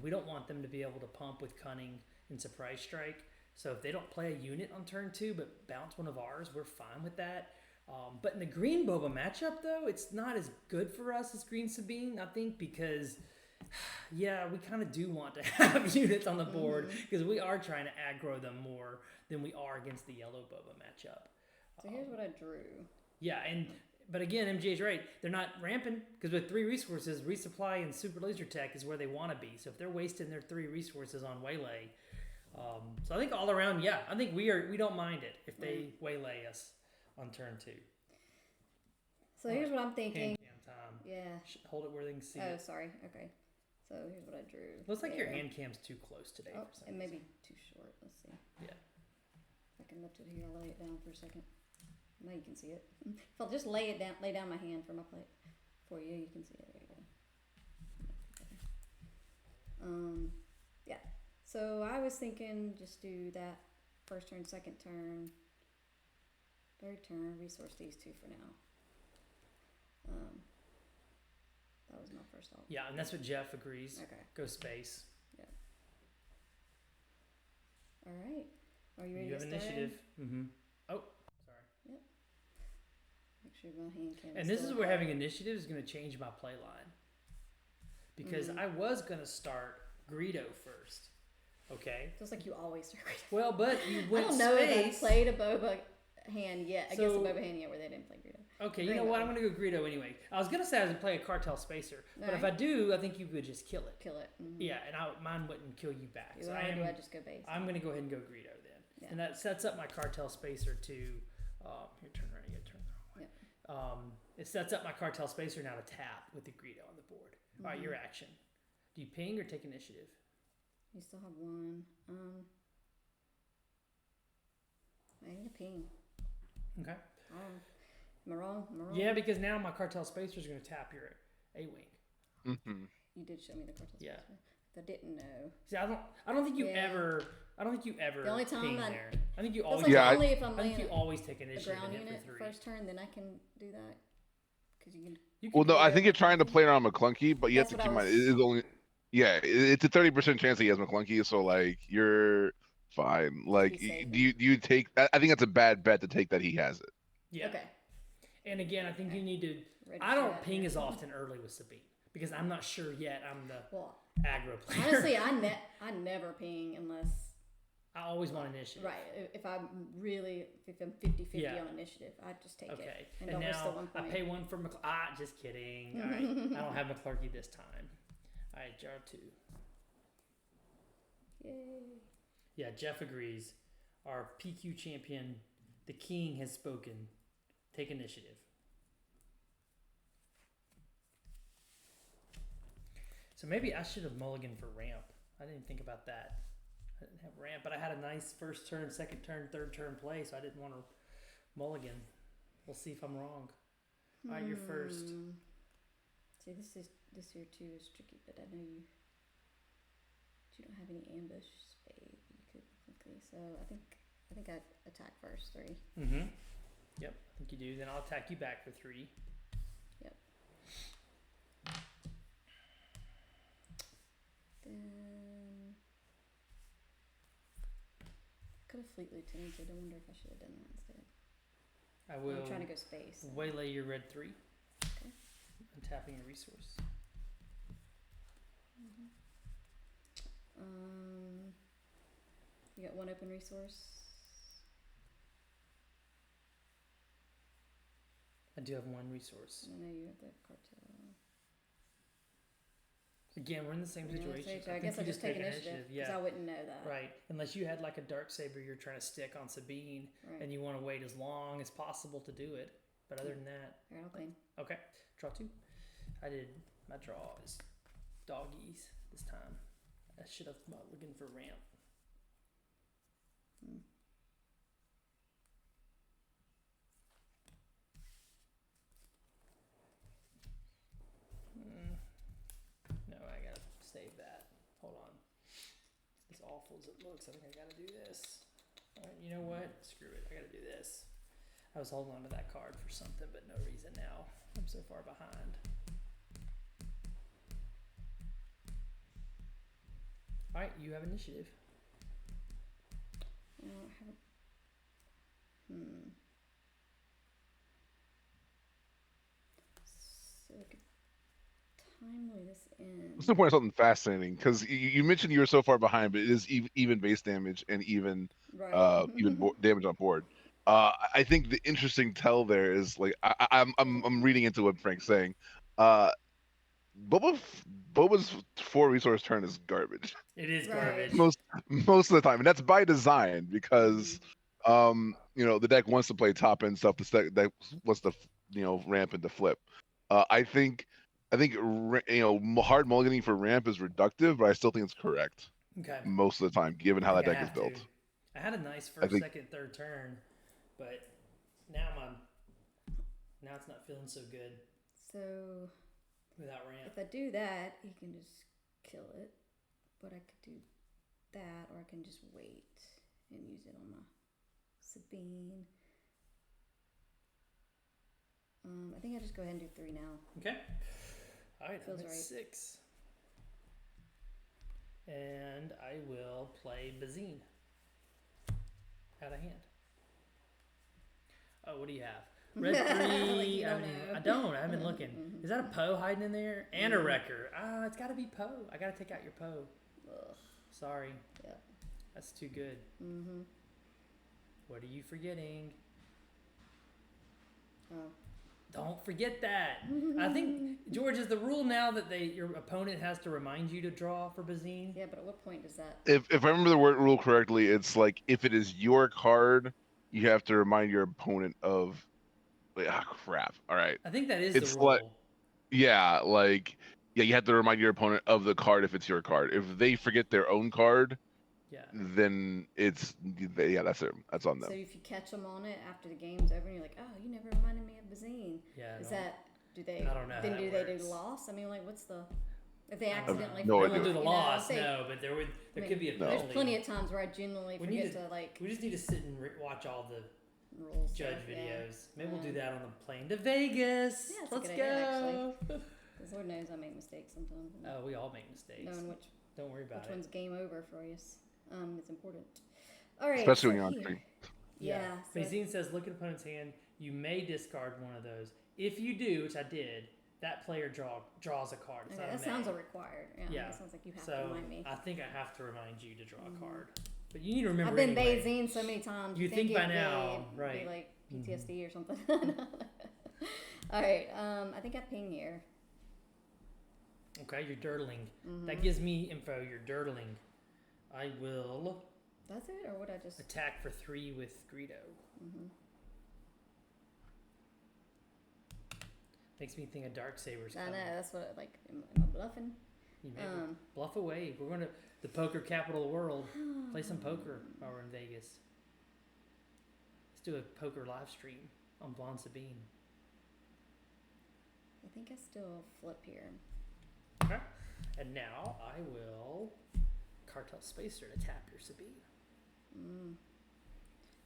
We don't want them to be able to pump with Cunning and Surprise Strike. So if they don't play a unit on turn 2 but bounce one of ours, we're fine with that. But in the Green Boba matchup, though, it's not as good for us as Green Sabine, I think, because yeah, we kind of do want to have units on the board because we are trying to aggro them more than we are against the Yellow Boba matchup. So here's what I drew. Yeah, but again, MJ's right. They're not ramping because with 3 resources, resupply and super laser tech is where they want to be. So if they're wasting their 3 resources on waylay, so I think all around, yeah, I think we don't mind it if they waylay us on turn 2. So here's what I'm thinking. Hand cam time. Yeah. Hold it where they can see. Oh, sorry. Okay. So here's what I drew. Looks like your hand cam's too close today. Oh, it may be too short. Let's see. Yeah. If I can lift it here, I'll lay it down for a second. Now you can see it. If I'll just lay down my hand for my plate for you, you can see it. There you go. Yeah. So I was thinking just do that first turn, second turn, third turn, resource these 2 for now. That was my first thought. Yeah, and that's what Jeff agrees. Okay. Go space. Yeah. All right. Are you ready You to have start? initiative. Mm-hmm. Oh, sorry. Yep. Make sure my hand cam. And this is where having initiative is going to change my play line. Because I was going to start Greedo first. Okay? Feels like you always start Greedo. Well, but you went I don't know space. if I played a Boba hand yet. I guess a Boba hand yet where they didn't play Greedo. Okay, you know what? I'm going to go Greedo anyway. I was going to say I was going to play a Cartel Spacer. But if I do, I think you would just kill it. Kill it. Mm-hmm. Yeah, and mine wouldn't kill you back. So I just go base? I'm going to go ahead and go Greedo then. Yeah. And that sets up my Cartel Spacer to... here, turn around. You got to turn the wrong way. Yep. It sets up my Cartel Spacer now to tap with the Greedo on the board. All right, your action. Do you ping or take initiative? You still have 1. I need a ping. Okay. Am I wrong? Yeah, because now my Cartel Spacer is going to tap your A-Wing. Mm-hmm. You did show me the cartel. Yeah. I didn't know. See, I don't think you ever. I don't think you ever. The only time ping I- there. I think you That's always. like Yeah, only if I'm I think laying you always take a initiative ground and hit unit for 3. first turn, then I can do that. Because you can. You Well, can no, do I that. think you're trying to play around McClunky, but you have That's to keep in what I mind was- it is only. Yeah, it's a 30% chance that he has McClunky, so like you're fine. Like, Be safe. do you take? I think that's a bad bet to take that he has it. Yeah. Okay. And again, I think you need to. Register I don't that ping here. as often early with Sabine because I'm not sure yet. I'm the Well, aggro player. honestly, I never ping unless. I always want initiative. Right. If I'm 50-50 Yeah. on initiative, I just take Okay. it. And And don't risk the now 1 I point. pay 1 for just kidding. All right. I don't have McClurky this time. All right, jar 2. Yay. Yeah, Jeff agrees. Our PQ champion, the king, has spoken. Take initiative. So maybe I should have mulliganed for ramp. I didn't think about that. I didn't have ramp, but I had a nice first turn, second turn, third turn play, so I didn't want to mulligan. We'll see if I'm wrong. All right, you're first. See, this here too is tricky, but I know you don't have any ambush spade. You could quickly. So I think I attack first 3. Mm-hmm. Yep, I think you do. Then I'll attack you back for 3. Yep. Then could have fleet lieutenanted. I wonder if I should have done that instead. I will I'm trying to go space. waylay your red 3. Okay. I'm tapping a resource. You got 1 open resource. I do have 1 resource. I know you have the cartel. Again, we're in the same situation. I guess I just take initiative because Yeah. I wouldn't know that. Right. Unless you had like a dark saber you're trying to stick on Sabine Right. and you want to wait as long as possible to do it. But other than that, All right, I'll clean. okay. Draw 2. I did my draw is doggies this time. I should have thought looking for ramp. No, I gotta save that. Hold on. As awful as it looks, I think I gotta do this. Alright, you know what? Screw it. I gotta do this. I was holding on to that card for something, but no reason now. I'm so far behind. Alright, you have initiative. I don't have a... So we could timely this in. Let's point out something fascinating because you mentioned you were so far behind, but it is even base damage and even Right. damage on board. I think the interesting tell there is like I'm reading into what Frank's saying. Boba's 4 resource turn is garbage It is Right. garbage. most of the time, and that's by design because the deck wants to play top end stuff. The deck wants to ramp into flip. I think hard mulliganing for ramp is reductive, but I still think it's correct Okay. most of the time, given I how that think deck is have built. to. I had a nice I first, think- second, third turn, but now it's not feeling so good So without ramp. if I do that, he can just kill it. But I could do that, or I can just wait and use it on my Sabine. I think I just go ahead and do 3 now. Okay. All right, Feels I'm at right. 6. And I will play Bazine. Out of hand. Oh, what do you have? Red 3. Like you don't I know. don't. I haven't been looking. Is that a Poe hiding in there? And a Wrecker. Ah, it's got to be Poe. I got to take out your Poe. Ugh. Sorry. Yeah. That's too good. What are you forgetting? Oh. Don't forget that. I think, George, is the rule now that your opponent has to remind you to draw for Bazine? Yeah, but at what point does that? If I remember the word rule correctly, it's like if it is your card, you have to remind your opponent of. Wait, crap. All right. I think that is It's the rule. like- Yeah, you have to remind your opponent of the card if it's your card. If they forget their own card, Yeah. then that's it. That's on them. So if you catch them on it after the game's over, and you're like, "Oh, you never reminded me of Bazine." Yeah. Is no. that? Do they? I don't know how Then that do they do works. loss? I mean, like, what's the? If they I don't know. accidentally. No They idea. won't do the you know, loss, if they- no, but there I mean, could be a No. penalty. There's plenty of times where I genuinely We need forget to like We just need to sit and watch all the rules. judge stuff, yeah. videos. Maybe we'll do that on the plane to Vegas. Yeah, that's a Let's good go. idea, Because Lord knows I make mistakes sometimes. And Oh, we all make mistakes. knowing Don't worry about which it. one's game over for you, is important. All right. Especially so when you're on here- screen. Yeah. So Bazine says, look at opponent's hand. You may discard one of those. If you do, which I did, that player draws a card. It's okay, not a that sounds may. required. Yeah. Yeah. That sounds like you have to So remind me. I think I have to remind you to draw a card. But you need to remember I've been anyway. Bazine so many times. You think it by would now, be right. like PTSD or something. All right. I think I ping here. Okay, you're dirtling. That gives me info. You're dirtling. I will That's it, or would I just? attack for 3 with Greedo. Makes me think of Darksaber's I know. coming. That's what am I bluffing? You may bluff away. We're going to the poker capital of the world. Play some poker while we're in Vegas. Let's do a poker live stream on Blonde Sabine. I think I still flip here. Okay. And now I will Cartel Spacer to tap your Sabine.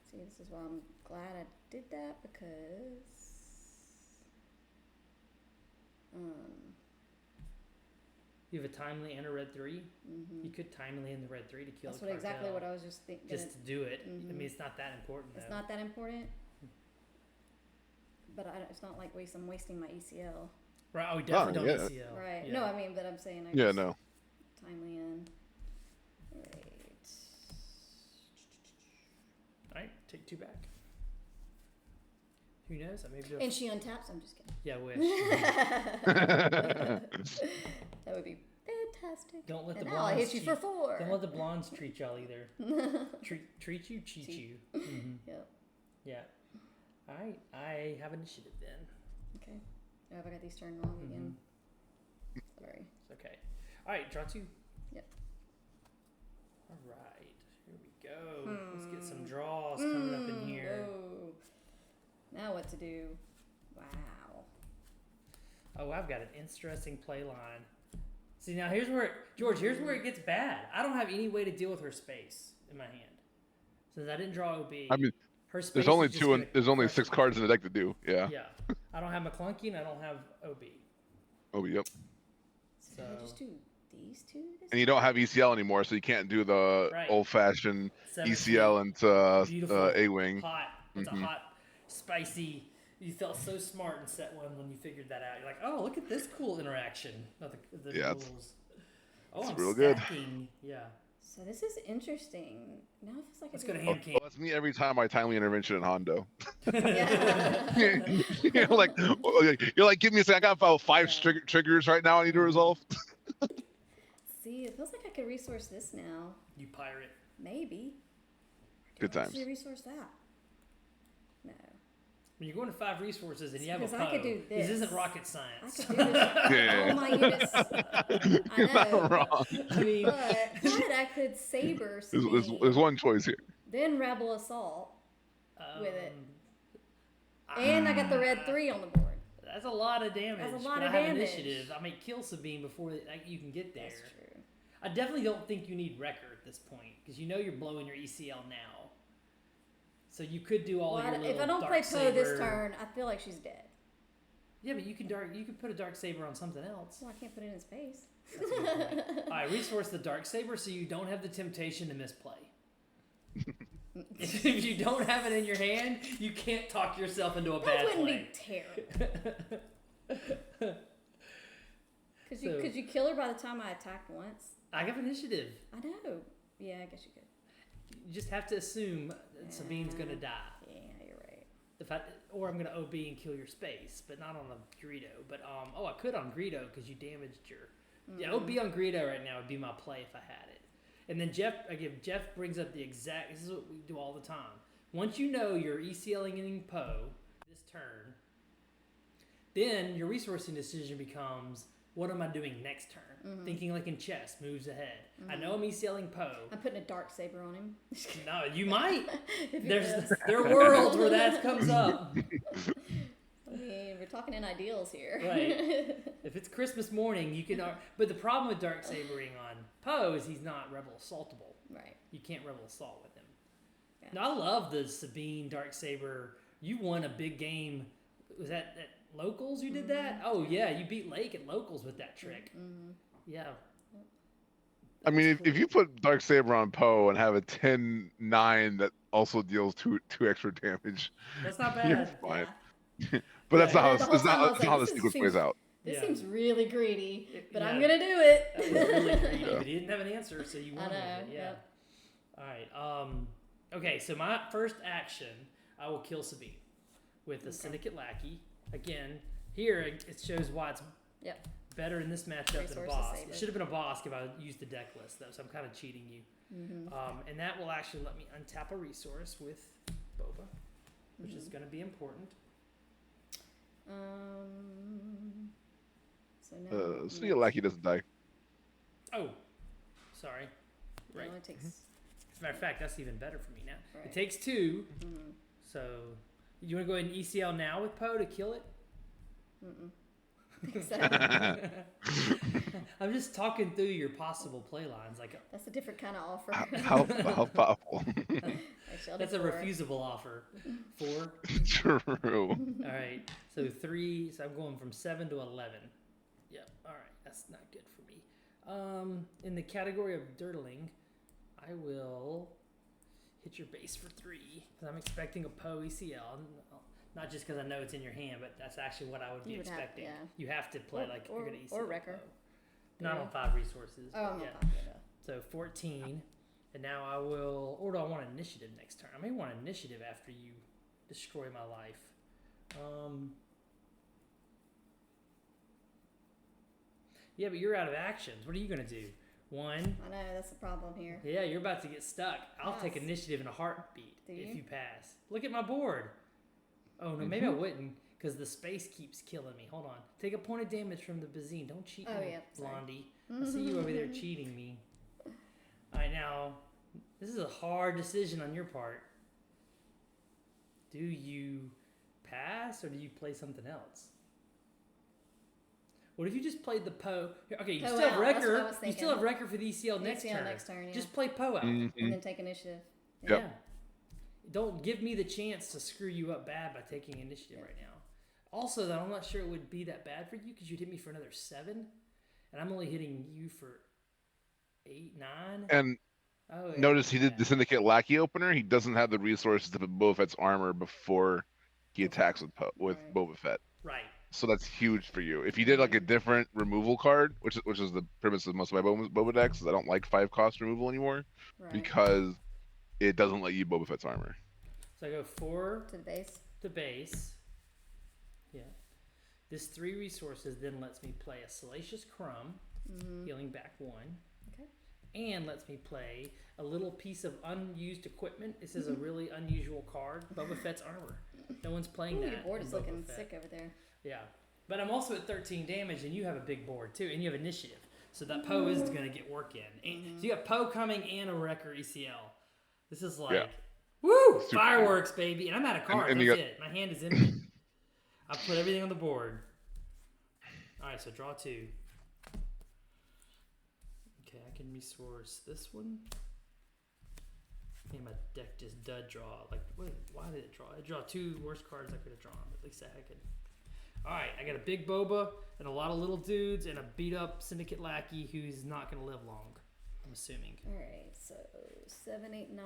See, this is why I'm glad I did that because You have a timely and a red 3. You could timely in the red 3 to kill that's the what exactly cartel. what I was just thinking. Just to do it. I mean, it's not that important. It's though. not that important. But it's not like I'm wasting my ECL. Right. Oh, we definitely don't yeah. ACL. Right. Yeah. No, I mean, but I'm saying I Yeah, just no. timely in. Right. All right. Take 2 back. Who knows? I maybe. And she untaps. I'm just kidding. Yeah, wish. That would be fantastic. Don't let and the now I blondes hit you for cheat. 4. Don't let the blondes treat y'all either. treat you, cheat you. Yep. Yeah. All right. I have initiative then. Okay. Oh, have I got these turned wrong again? Sorry. It's okay. All right. Draw 2. Yep. All right. Here we go. Let's get some draws coming up in here. Oh. Now what to do? Wow. Oh, I've got an interesting play line. See, now here's where here's where it gets bad. I don't have any way to deal with her space in my hand. Since I didn't draw OB. I mean, her space there's only is just 2 and gonna there's only crush 6 it. cards in the deck to do. Yeah. Yeah. I don't have McClunky and I don't have OB. Oh, yep. So can I just do these 2? And you don't have ECL anymore, so you can't do the Right. old-fashioned 17. ECL into Beautiful. A-wing. Hot. It's a hot, spicy. You felt so smart in set 1 when you figured that out. You're like, oh, look at this cool interaction. Not the Yeah, rules. Oh, it's I'm real good. stacking. Yeah. So this is interesting. Now it feels like Let's I go to do- hand king. Well, that's me every time I timely intervention in Hondo. Yeah. you're like, give me a second. I got about 5 triggers right now I need to resolve. See, it feels like I could resource this now. You pirate. Maybe. Good I times. should resource that. No. When you're going to 5 resources and you have a Because I could Poe, do this this. isn't rocket I science. could do this. Yeah. All my units. I You're know. not wrong. I mean, But I could saber There's Sabine, one choice here. then rebel assault with it, um, and I got the red 3 on the board. That's a lot of damage. That's a lot but of I have damage. initiative. I may kill Sabine before you can get there. That's true. I definitely don't think you need Wrecker at this point because you know you're blowing your ECL now. So you could do all your little If I don't dark play Poe this saber- turn, I feel like she's dead. Yeah, but you could put a dark saber on something else. Well, I can't put it in space. That's a good point. All right, resource the dark saber so you don't have the temptation to misplay. If you don't have it in your hand, you can't talk yourself into a That bad wouldn't play. be terrible. Could you kill her by the time I attacked once? I have initiative. I know. Yeah, I guess you could. You just have to assume that Sabine's gonna die. Yeah, you're right. Or I'm gonna OB and kill your space, but not on a Greedo. But I could on Greedo because you damaged your. Yeah, OB on Greedo right now would be my play if I had it. And then Jeff brings up the exact. This is what we do all the time. Once you know you're ECLing Poe this turn, then your resourcing decision becomes, what am I doing next turn? Thinking like in chess, moves ahead. I know I'm ECLing Poe. I'm putting a dark saber on him. No, you might. If he There does. are worlds where that comes up. I mean, we're talking in ideals here. Right. If it's Christmas morning, you can. But the problem with dark sabering on Poe is he's not rebel assaultable. Right. You can't rebel assault with him. Yeah. Now I love the Sabine dark saber. You won a big game. Was that at locals? You did that? Oh yeah, you beat Lake at locals with that trick. Yeah. I mean, if you put Dark Saber on Poe and have a 10-9 that also deals two extra damage, That's not you're bad. fine. Yeah. But that's Yeah. not The how whole it's time I not, was that's not how like, the this sequence seems- plays out. This Yeah. seems really greedy, but I'm Yeah. gonna do it. That was really greedy, but he didn't have an answer, so you won I with know. it. Yeah. Yep. All right. Okay. So my first action, I will kill Sabine with the Syndicate Lackey. Again, here it shows why it's Yep. better in this matchup than a Resources boss. saber. It should have been a boss if I used the deck list though, so I'm kind of cheating you. And that will actually let me untap a resource with Boba, which is going to be important. So now. Syndicate Lackey doesn't die. Oh, sorry. It Right. only takes. As a matter of fact, that's even better for me now. Right. It takes 2. So you want to go ahead and ECL now with Poe to kill it? Exactly. I'm just talking through your possible play lines. Like That's a different kind of offer. How thoughtful. Actually, I'll do that's a 4. refusable offer. 4. True. All right. So 3. So I'm going from 7 to 11. Yep. All right. That's not good for me. In the category of dirtling, I will hit your base for 3 because I'm expecting a Poe ECL. Not just because I know it's in your hand, but that's actually what I would be expecting. You have to play like you're going to ECL or Wrecker. Poe. Not on 5 resources. Oh, I'm yeah. on 5. Yeah. So 14, and now I will. Or do I want initiative next turn? I may want initiative after you destroy my life. Yeah, but you're out of actions. What are you gonna do? 1. I know that's the problem here. Yeah, you're about to get stuck. I'll take Yes. initiative in a heartbeat Do if you? you pass. Look at my board. Oh no, maybe I wouldn't, because the space keeps killing me. Hold on. Take a point of damage from the Bazine. Don't cheat Oh, me, yeah, sorry. Blondie. I see you over there cheating me. All right, now this is a hard decision on your part. Do you pass or do you play something else? What if you just played the Poe? Okay, you Poe still have out, that's what I Wrecker. was You still have thinking. Wrecker for the ECL next ECL turn. next turn, yeah. Just play Poe out. And then take initiative. Yeah. Yep. Don't give me the chance to screw you up bad by taking initiative right now. Also, though, I'm not sure it would be that bad for you because you'd hit me for another 7, and I'm only hitting you for 8, 9. And Oh, notice he did the Syndicate Lackey opener. He doesn't have the resources to put Boba Fett's armor before he attacks with Right. Boba Fett. Right. So that's huge for you. If you did like a different removal card, which is the premise of most of my Boba decks, is I don't like 5-cost removal anymore Right. because it doesn't let you Boba Fett's armor. So I go 4 To the base. to base. Yeah. This 3 resources then lets me play a Salacious Crumb, healing back 1. Okay. And lets me play a little piece of unused equipment. This is a really unusual card, Boba Fett's armor. No one's playing Ooh, that. your board in is Boba looking Fett. sick over there. Yeah. But I'm also at 13 damage, and you have a big board, too, and you have initiative. So that Poe is going to get work in. And, so you got Poe coming and a Wrecker ECL. This is like, woo! Super Fireworks, baby. And I'm out of cards. and That's you got- it. My hand is empty. I put everything on the board. All right, so draw 2. Okay, I can resource this one. Man, my deck just dud draw. Like, why did it draw? It draw 2 worst cards I could have drawn. At least I could. All right, I got a big Boba and a lot of little dudes and a beat up Syndicate Lackey who's not going to live long, I'm assuming. All right, so 7, 8, 9.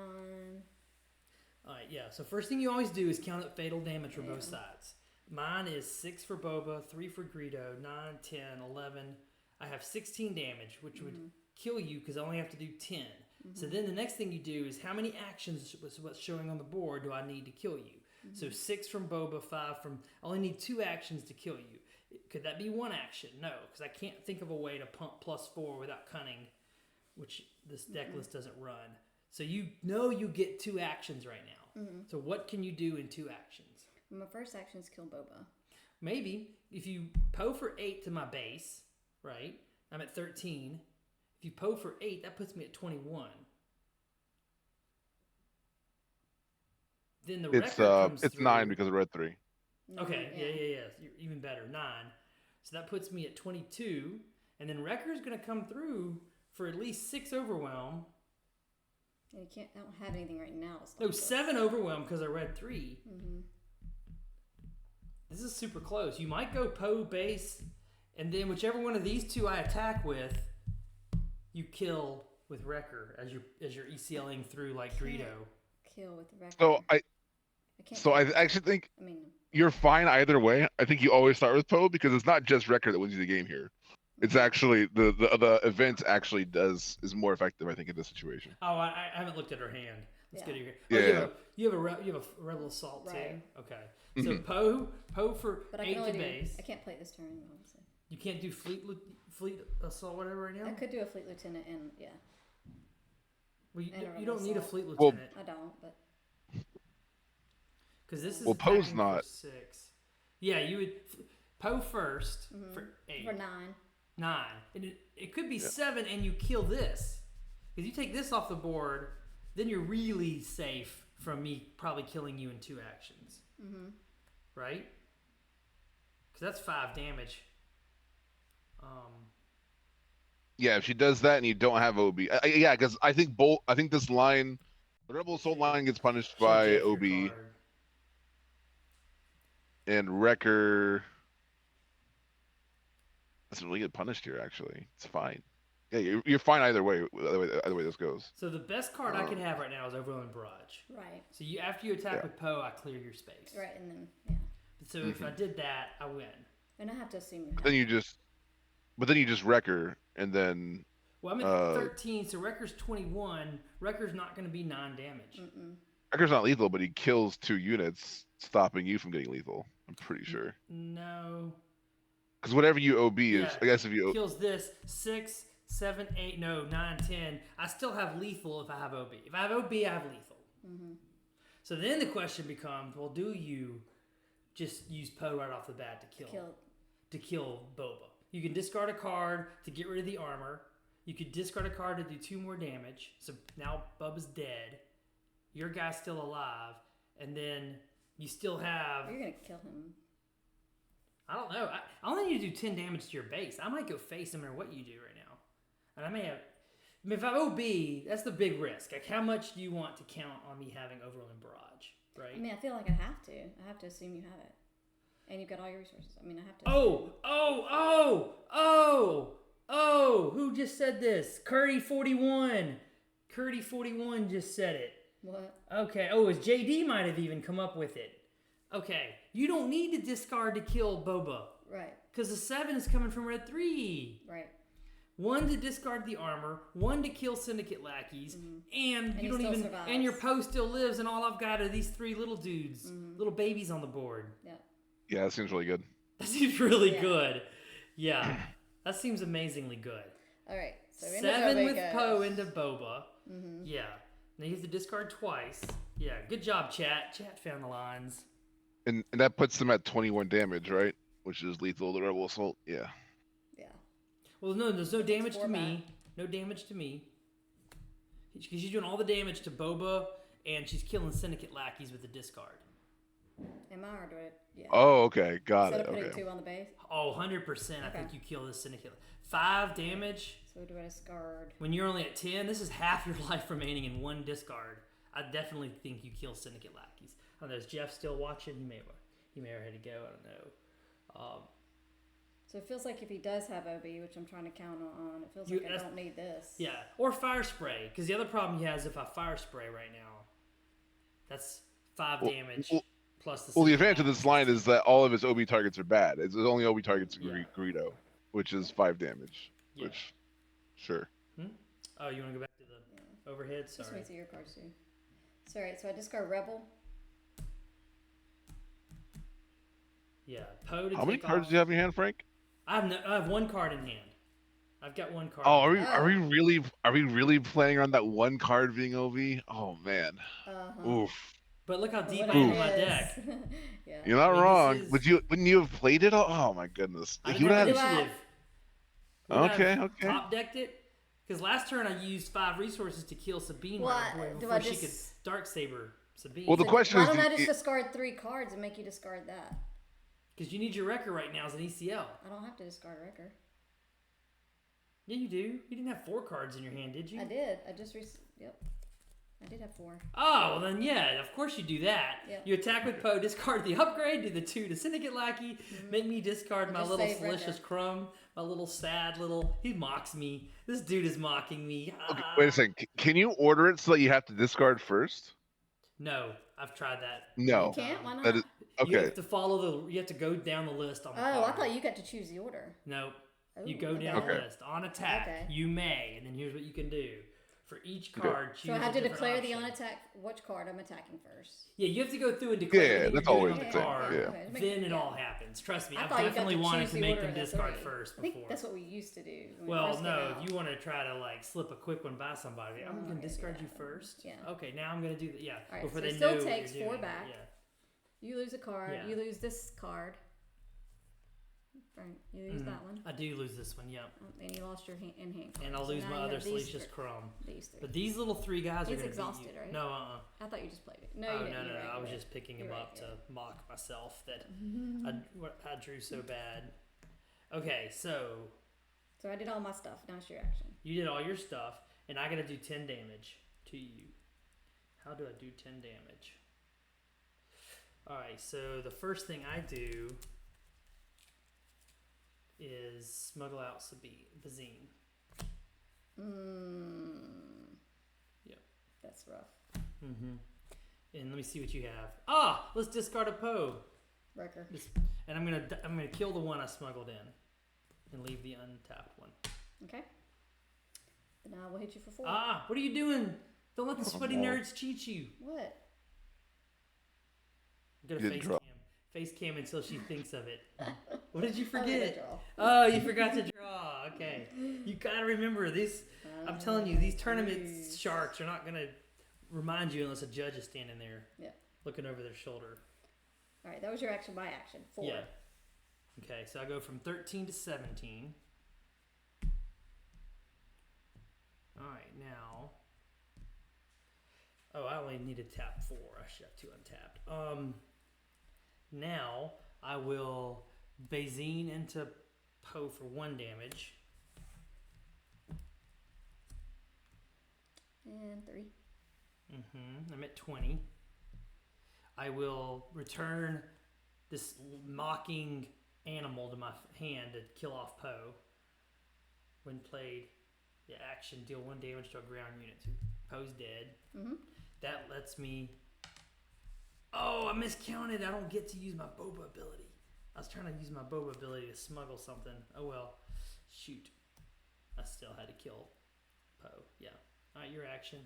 All right, yeah. So first thing you always do is count up fatal damage for both sides. Mine is 6 for Boba, 3 for Greedo, 9, 10, 11. I have 16 damage, which would kill you because I only have to do 10. So then the next thing you do is how many actions was what's showing on the board do I need to kill you? So 6 from Boba, 5 from... I only need 2 actions to kill you. Could that be 1 action? No, because I can't think of a way to pump +4 without cunning, which this deck list doesn't run. So you know you get 2 actions right now. So what can you do in 2 actions? My first action is kill Boba. Maybe if you Poe for 8 to my base, right? I'm at 13. If you Poe for 8, that puts me at 21. Then the Wrecker comes it's through. 9 because of red 3. Okay, yeah. You're even better, 9. So that puts me at 22, and then Wrecker's going to come through for at least 6 overwhelm. And you can't. I don't have anything right now. To stop No, this. 7 overwhelm because I read 3. This is super close. You might go Poe base, and then whichever one of these 2 I attack with, you kill with Wrecker as you're ECLing through like Greedo. Kill with the Wrecker. So I can't. So I actually think I mean, you're fine either way. I think you always start with Poe because it's not just Wrecker that wins you the game here. It's actually the event actually is more effective, I think, in this situation. Oh, I haven't looked at her hand. Let's get her here. Yeah. You have a Rebel Assault too. Right. Okay. So Poe for but I 8 can only to do. base. I can't play it this turn. Obviously. You can't do fleet assault whatever right now. I could do a fleet lieutenant and yeah. Well, and a you don't Rebel need a Assault. fleet Well, lieutenant I don't, but because this is Well, Poe's attacking not. for 6. Yeah, you would Poe first for 8. for 9. 9. And it could be 7 and you kill this. Because you take this off the board, then you're really safe from me probably killing you in 2 actions. Right? Because that's 5 damage. Yeah, if she does that and you don't have OB, yeah, because I think this line, the Rebel Assault line gets punished She'll by jack your OB, card. and Wrecker doesn't really get punished here. Actually, it's fine. Yeah, you're fine either way. Either way this goes. So the best card I could have right now is Overland Barrage. Right. So after you attack Yeah. with Poe, I clear your space. Right, and then yeah. So if I did that, I win. And I have to assume you But have. then you just Wrecker, and then Well, I'm at 13, so Wrecker's 21. Wrecker's not going to be 9 damage. Wrecker's not lethal, but he kills 2 units, stopping you from getting lethal. I'm pretty sure. No. Because whatever you OB is, Yeah, I guess if you kills this 6, 7, 8, no 9, 10. I still have lethal if I have OB. If I have OB, I have lethal. So then the question becomes, well, do you just use Poe right off the bat to kill Boba? You can discard a card to get rid of the armor. You could discard a card to do 2 more damage. So now Boba's dead. Your guy's still alive, and then you still have. You're gonna kill him. I don't know. I only need to do 10 damage to your base. I might go face no matter what you do right now. And I may have. I mean, if I have OB, that's the big risk. Like, how much do you want to count on me having Overland Barrage, right? I mean, I feel like I have to. I have to assume you have it, and you've got all your resources. I mean, I have to. Oh! Who just said this? Curdy41. Curdy41 just said it. What? Okay. Oh, his JD might have even come up with it. Okay. You don't need to discard to kill Boba. Right. Because the 7 is coming from red 3. Right. 1 to discard the armor, 1 to kill syndicate lackeys, and you he don't still even. survives. And your Poe still lives, and all I've got are these 3 little dudes, little babies on the board. Yeah. yeah, that seems really good. That seems really Yeah. good. Yeah, that seems amazingly good. All right. So 7 with Poe into Boba. Yeah. Now you have to discard twice. Yeah, good job, chat. Chat found the lines. And that puts them at 21 damage, right? Which is lethal. The Rebel Assault. Yeah. Yeah. Well, no, there's no damage to 4 me. back. No damage to me. Because she's doing all the damage to Boba, and she's killing syndicate lackeys with the discard. Am I or do I? Yeah. Oh, okay. Got Instead it. of putting Okay. 2 on the base. Oh, 100%. I think you kill this syndicate. 5 damage. So do I discard? When you're only at 10, this is half your life remaining in 1 discard. I definitely think you kill syndicate lackeys. I don't know, is Jeff still watching? He may have had to go. I don't know. So it feels like if he does have OB, which I'm trying to count on, it feels You- like I don't need this. Yeah, or fire spray. Because the other problem he has, if I fire spray right now, that's 5 damage plus the. Well, the syndicate advantage of this lackeys. line is that all of his OB targets are bad. It's only OB targets Yeah. Greedo, which is 5 damage. Yeah. Which, sure. Oh, you want to go back to the overhead? Just Sorry. wait till your cards too. So alright, so I discard Rebel. Yeah, Poe to How many take cards off. do you have in your hand, Frank? I have 1 card in hand. I've got 1 card. Oh, in are we really planning on that 1 card being OB? Oh man. Oof. But look how deep I Whatever am it in my is. deck. Yeah. You're not I mean, this wrong. is- Wouldn't you have played it? Oh my goodness. I He didn't would have have. initiative. Would I Okay, have okay. Top decked it. Because last turn I used 5 resources to kill Sabine Well, right away do before I she could just- dark saber Sabine. Well, the question Why is, don't I do- just discard 3 cards and make you discard that? Because you need your record right now as an ECL. I don't have to discard Wrecker. Yeah, you do. You didn't have 4 cards in your hand, did you? I did. I just yep. I did have 4. Oh, well then yeah, of course you do that. Yep. You attack with Poe, discard the upgrade, do the 2 to Syndicate Lackey, make me discard my Just little save Red Salicious Death. Crumb, my little sad little... He mocks me. This dude is mocking me. Okay, wait a second. Can you order it so that you have to discard first? No, I've tried that. No. You can't? Why not? That is You okay. have to follow the... You have to go down the list on the Oh, I card. thought you got to choose the order. No. You Oh, go down okay. the list. On attack, Okay. you may, and then here's what you can do. For each card, choose So I have a to different declare the option. unattack. Which card I'm attacking first? Yeah, you have to go through and declare Yeah, everything that's you're always doing on the the thing, card. yeah. Okay, Then it yeah. all happens. Trust me, I I've thought you got definitely to wanted choose to the make order them of the discard 3. first I think before. that's what we used to do. When we Well, first came no, out. if you want to try to like slip a quick one by somebody, I'm Oh, going to okay, discard yeah. you first. Yeah. Okay, now I'm going to do that. Yeah, All right, before so they it still know what takes you're 4 doing. back. Yeah, You lose a card. Yeah. You lose this card. Right. You lose that one. I do lose this one. Yep, And you lost your in-hand card. and I'll So lose now my you other have these Salacious Crumb. These 3. But these little 3 guys He's are going to exhausted, beat you. right? No, I thought you just played it. No, Oh, you didn't. no, You're right, I you're was right. just picking him You're up right, to yeah. mock myself that I drew so bad. Okay, so So I did all my stuff. Now it's your action. You did all your stuff, and I gotta do 10 damage to you. How do I do 10 damage? Alright, so the first thing I do is smuggle out Bazine. Yep. That's rough. Mm-hmm. And let me see what you have. Ah! Let's discard a Poe. Wrecker. And I'm gonna kill the one I smuggled in. And leave the untapped one. Okay. Then I will hit you for 4. Ah! What are you doing? Don't let the sweaty nerds cheat you. What? Go to face cam until she thinks of it. What did you I forget? draw. Oh, you forgot to draw. Okay. You gotta remember this. I'm telling you, these tournament sharks are not gonna remind you unless a judge is standing there. Yeah. Looking over their shoulder. All right, that was your action by action. 4. Yeah. Okay, so I go from 13 to 17. All right, now. Oh, I only need to tap 4. I should have 2 untapped. Now I will Bazine into Poe for 1 damage. And 3. I'm at 20. I will return this mocking animal to my hand to kill off Poe. When played, action, deal 1 damage to a ground unit. So Poe's dead. That lets me... Oh, I miscounted. I don't get to use my Boba ability. I was trying to use my Boba ability to smuggle something. Oh well. Shoot. I still had to kill Poe. Yeah. Alright, your action.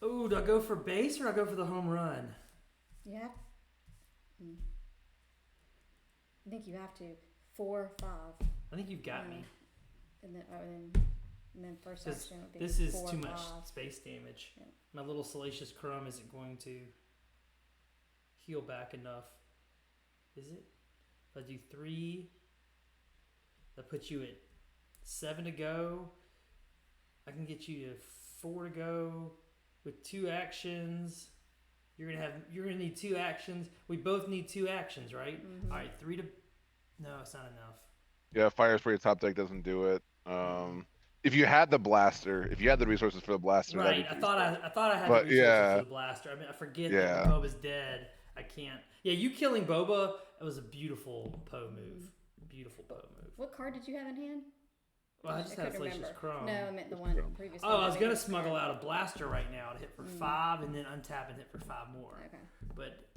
Oh, do I go for base or do I go for the home run? Yeah. I think you have to. 4, 5. I think you've got me. And then first action would be this is 4, too much 5. space damage. Yeah. My little Salacious Crumb isn't going to heal back enough. Is it? If I do 3, that puts you at 7 to go. I can get you to 4 to go with 2 actions. You're gonna need 2 actions. We both need 2 actions, right? All right, 3 to. No, it's not enough. Yeah, Fire Spray top deck doesn't do it. If you had the blaster, if you had the resources for the blaster, Right. that'd be I thought I had But, the resources yeah. for the blaster. I mean, I forget that Boba's dead. I can't. Yeah, you killing Boba, it was a beautiful Poe move. Beautiful Poe move. What card did you have in hand? Well, I just had couldn't Salacious remember. Crumb. No, I meant the one previous. Oh, I was gonna smuggle out a blaster right now to hit for 5 and then untap and hit for 5 more. Okay. But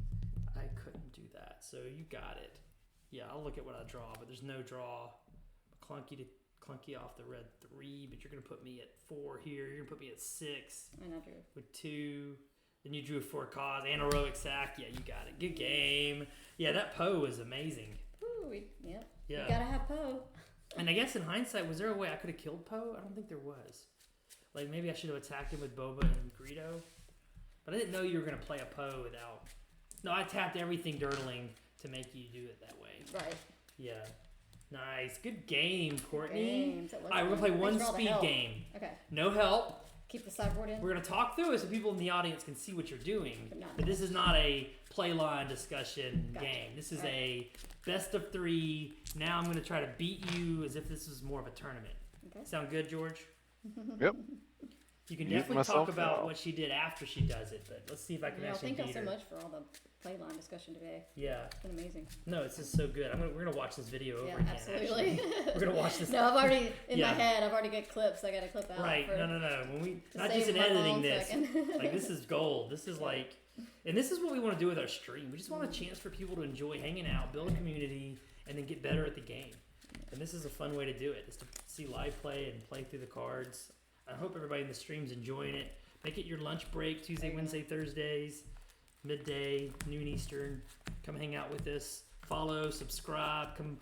I couldn't do that. So you got it. Yeah, I'll look at what I draw, but there's no draw. Clunky off the red 3, but you're gonna put me at 4 here. You're gonna put me at 6 And I drew. with 2. Then you drew 4 cause and heroic sack. Yeah, you got it. Good game. Yeah, that Poe is amazing. Ooh, yep. Yeah. You gotta have Poe. And I guess in hindsight, was there a way I could have killed Poe? I don't think there was. Like maybe I should have attacked him with Boba and Greedo. But I didn't know you were gonna play a Poe without. No, I tapped everything dirtling to make you do it that way. Right. Yeah. Nice. Good game, Courtney. Games. It was All right, we're going to play fun. one Thanks for all the speed help. game. Okay. No help. Keep the sideboard in. We're going to talk through it so people in the audience can see what you're doing. But not But this is not a play line discussion Gotcha. game. This is All right. a best of 3. Now I'm going to try to beat you as if this was more of a tournament. Okay. Sound good, George? Yep. You can Mute definitely myself talk about now. what she did after she does it, but let's see if I can actually Thank y'all beat so her. much for all the play line discussion today. Yeah. It's been amazing. No, it's just so good. We're going to watch this video over Yeah, again, absolutely. actually. We're going to watch this. No, I've already in Yeah. my head. I've already got clips. I got to clip out. Right. For, No. When we to not save just in my editing phone this. second. Like this is gold. This is like, and this is what we want to do with our stream. We just want a chance for people to enjoy hanging out, build a community, and then get better at the game. And this is a fun way to do it. Is to see live play and play through the cards. I hope everybody in the stream's enjoying it. Make it your lunch break Tuesday, Wednesday, Thursdays, midday, noon Eastern. Come hang out with us. Follow, subscribe. Come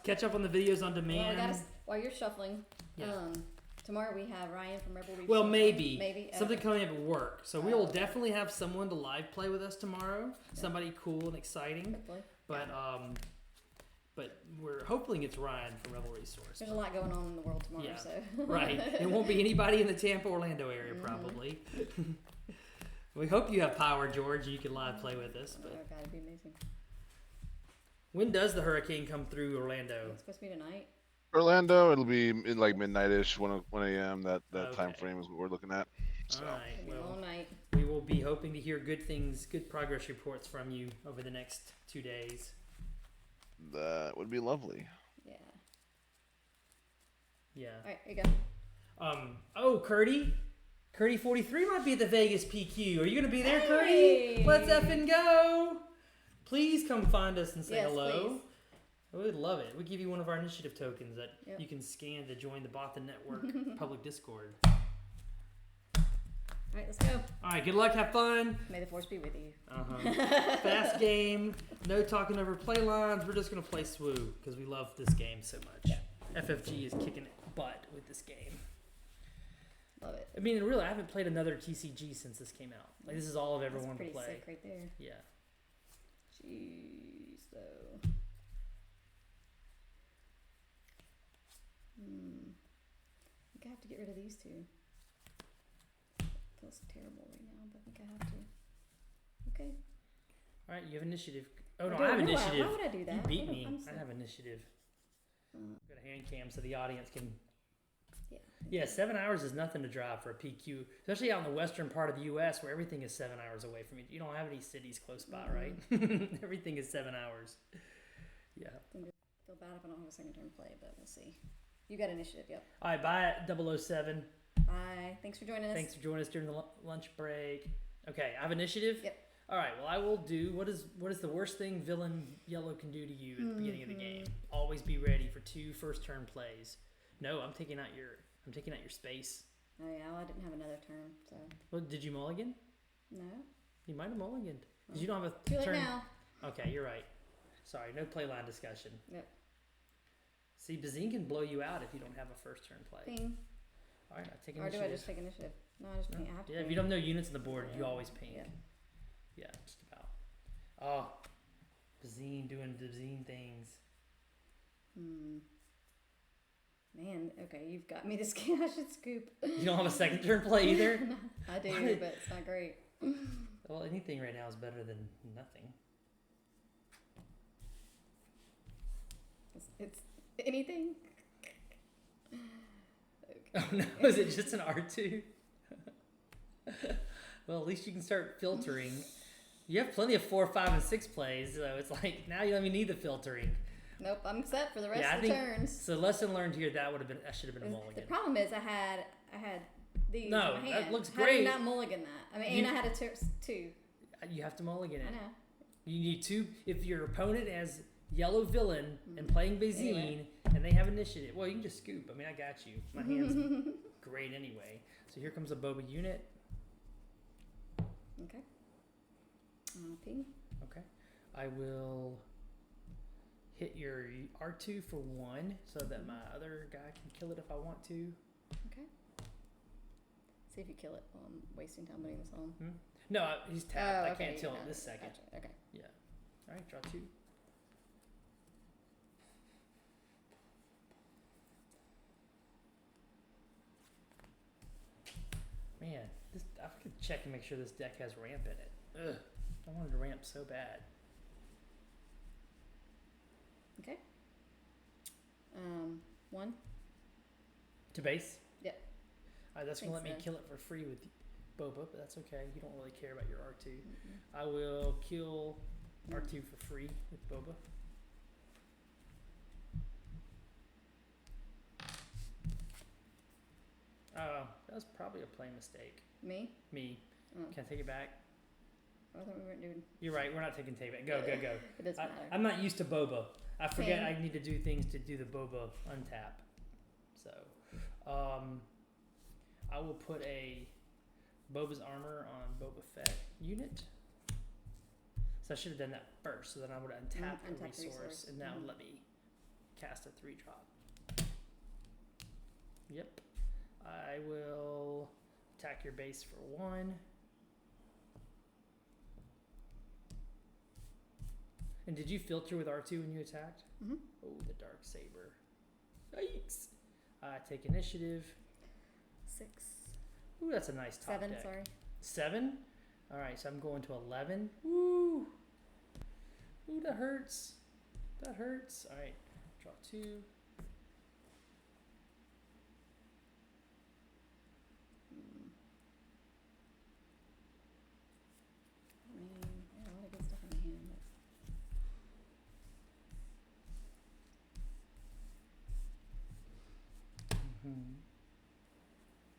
catch up on the videos on Well, demand. while you're shuffling, Yeah. tomorrow we have Ryan from Rebel Reef. Well, Shuffling. maybe. Something Okay. coming up at work. So we will definitely have someone to live play with us tomorrow. Somebody cool and exciting. Hopefully. But we're hoping it's Ryan from Rebel Resource. There's a lot going on in the world tomorrow, Yeah. so. Right. It won't be anybody in the Tampa, Orlando area probably. We hope you have power, George, and you can live play with us. Oh, But God, it'd be amazing. When does the hurricane come through Orlando? It's supposed to be tonight. Orlando, it'll be in like midnight-ish, 1 a.m. That time Okay. frame is what we're looking at. So. All right. It'll be a Well, long night. we will be hoping to hear good things, good progress reports from you over the next 2 days. That would be lovely. Yeah. Yeah. All right, here you go. Oh, Curdy 43 might be at the Vegas PQ. Are you gonna be there, Hey! Curdy? Let's effing go! Please come find us and say Yes, hello. please. We'd love it. We give you one of our initiative tokens that Yep. you can scan to join the Bothan Network public Discord. All right, let's go. All right, good luck, have fun. May the force be with you. Fast game, no talking over play lines. We're just gonna play SWU because we love this game so much. FFG is kicking butt with this game. Love it. I mean, really, I haven't played another TCG since this came out. Like, this is all I've ever That's wanted pretty to play. sick right there. Yeah. Jeez, though. I think I have to get rid of these two. Feels terrible right now, but I think I have to. Okay. All right, you have initiative. Oh no, do- I have no, initiative. why would I do that? You beat What me. I'm I have initiative. Uh, Got a hand cam so the audience can. Yeah. Yeah, 7 hours is nothing to drive for a PQ, especially out in the western part of the U.S. where everything is 7 hours away from you. You don't have any cities close by, right? Everything is 7 hours. Yeah. Feel bad if I don't have a second turn play, but we'll see. You got initiative, yep. All right, bye, 007. Bye. Thanks for joining us. Thanks for joining us during the lunch break. Okay, I have initiative. Yep. All right. Well, I will do what is the worst thing villain yellow can do to you at the beginning of the game. Always be ready for 2 first turn plays. No, I'm taking out your space. Oh yeah, well, I didn't have another turn, so Well, did you mulligan? no. You might have mulliganed because you don't have a Too late turn. now. Okay, you're right. Sorry, no play line discussion. Yep. See, Bazine can blow you out if you don't have a first turn play. Ping. All right, I take Or do initiative. I just take initiative? No, I just ping. I have to Yeah, ping. if you don't know units on the board, you Yeah. always ping. Yeah. Yeah, just about. Oh, Bazine doing Bazine things. Man, okay, you've got me this game. I should scoop. You don't have a second turn play either? I do, What? but it's not great. Well, anything right now is better than nothing. It's anything. Oh no, is it just an R2? Well, at least you can start filtering. You have plenty of 4, 5, and 6 plays, so it's like now you don't even need the filtering. Nope, I'm set for the rest Yeah, I of the think- turns. So lesson learned here, that would have been, that should have been a The mulligan. problem is I had these No, in my that hand. looks How do you great. not mulligan that? I mean, You- and I had a two. You have to mulligan it. I know. You need 2. If your opponent has yellow villain and playing Bazine, Anyway. and they have initiative, well, you can just scoop. I mean, I got you. My hand's great anyway. So here comes a Boba unit. Okay. Ping. Okay. I will hit your R2 for 1 so that my other guy can kill it if I want to. Okay. See if you kill it while I'm wasting time putting this on. No, he's tapped. I okay, can't you kill got him it. this second. Gotcha. Okay. Yeah. All right, draw 2. Man, this I have to check and make sure this deck has ramp in it. Ugh, I wanted to ramp so bad. Okay. 1. To base? Yep. That's gonna let Thanks, me then. kill it for free with Boba, but that's okay. You don't really care about your R2. I will kill R2 for free with Boba. Oh, that was probably a play mistake. Me? Me. Oh. Can I take it back? I thought we weren't doing. You're right. We're not taking take back. Go, go, go. It doesn't matter. I'm not used to Boba. I forget Same. I need to do things to do the Boba untap. So, I will put a Boba's armor on Boba Fett unit. So I should have done that first. So then I would untap Untap a the resource, resource. and that would Mhm. let me cast a 3-drop. Yep. I will attack your base for 1. And did you filter with R2 when you attacked? Mm-hmm. Oh, the Dark Saber. Yikes. I take initiative. 6. Ooh, that's a nice top 7. deck. Sorry. 7? Alright, so I'm going to 11. Woo! Ooh, that hurts. That hurts. All right, draw 2. I mean, yeah, a lot of good stuff in the hand.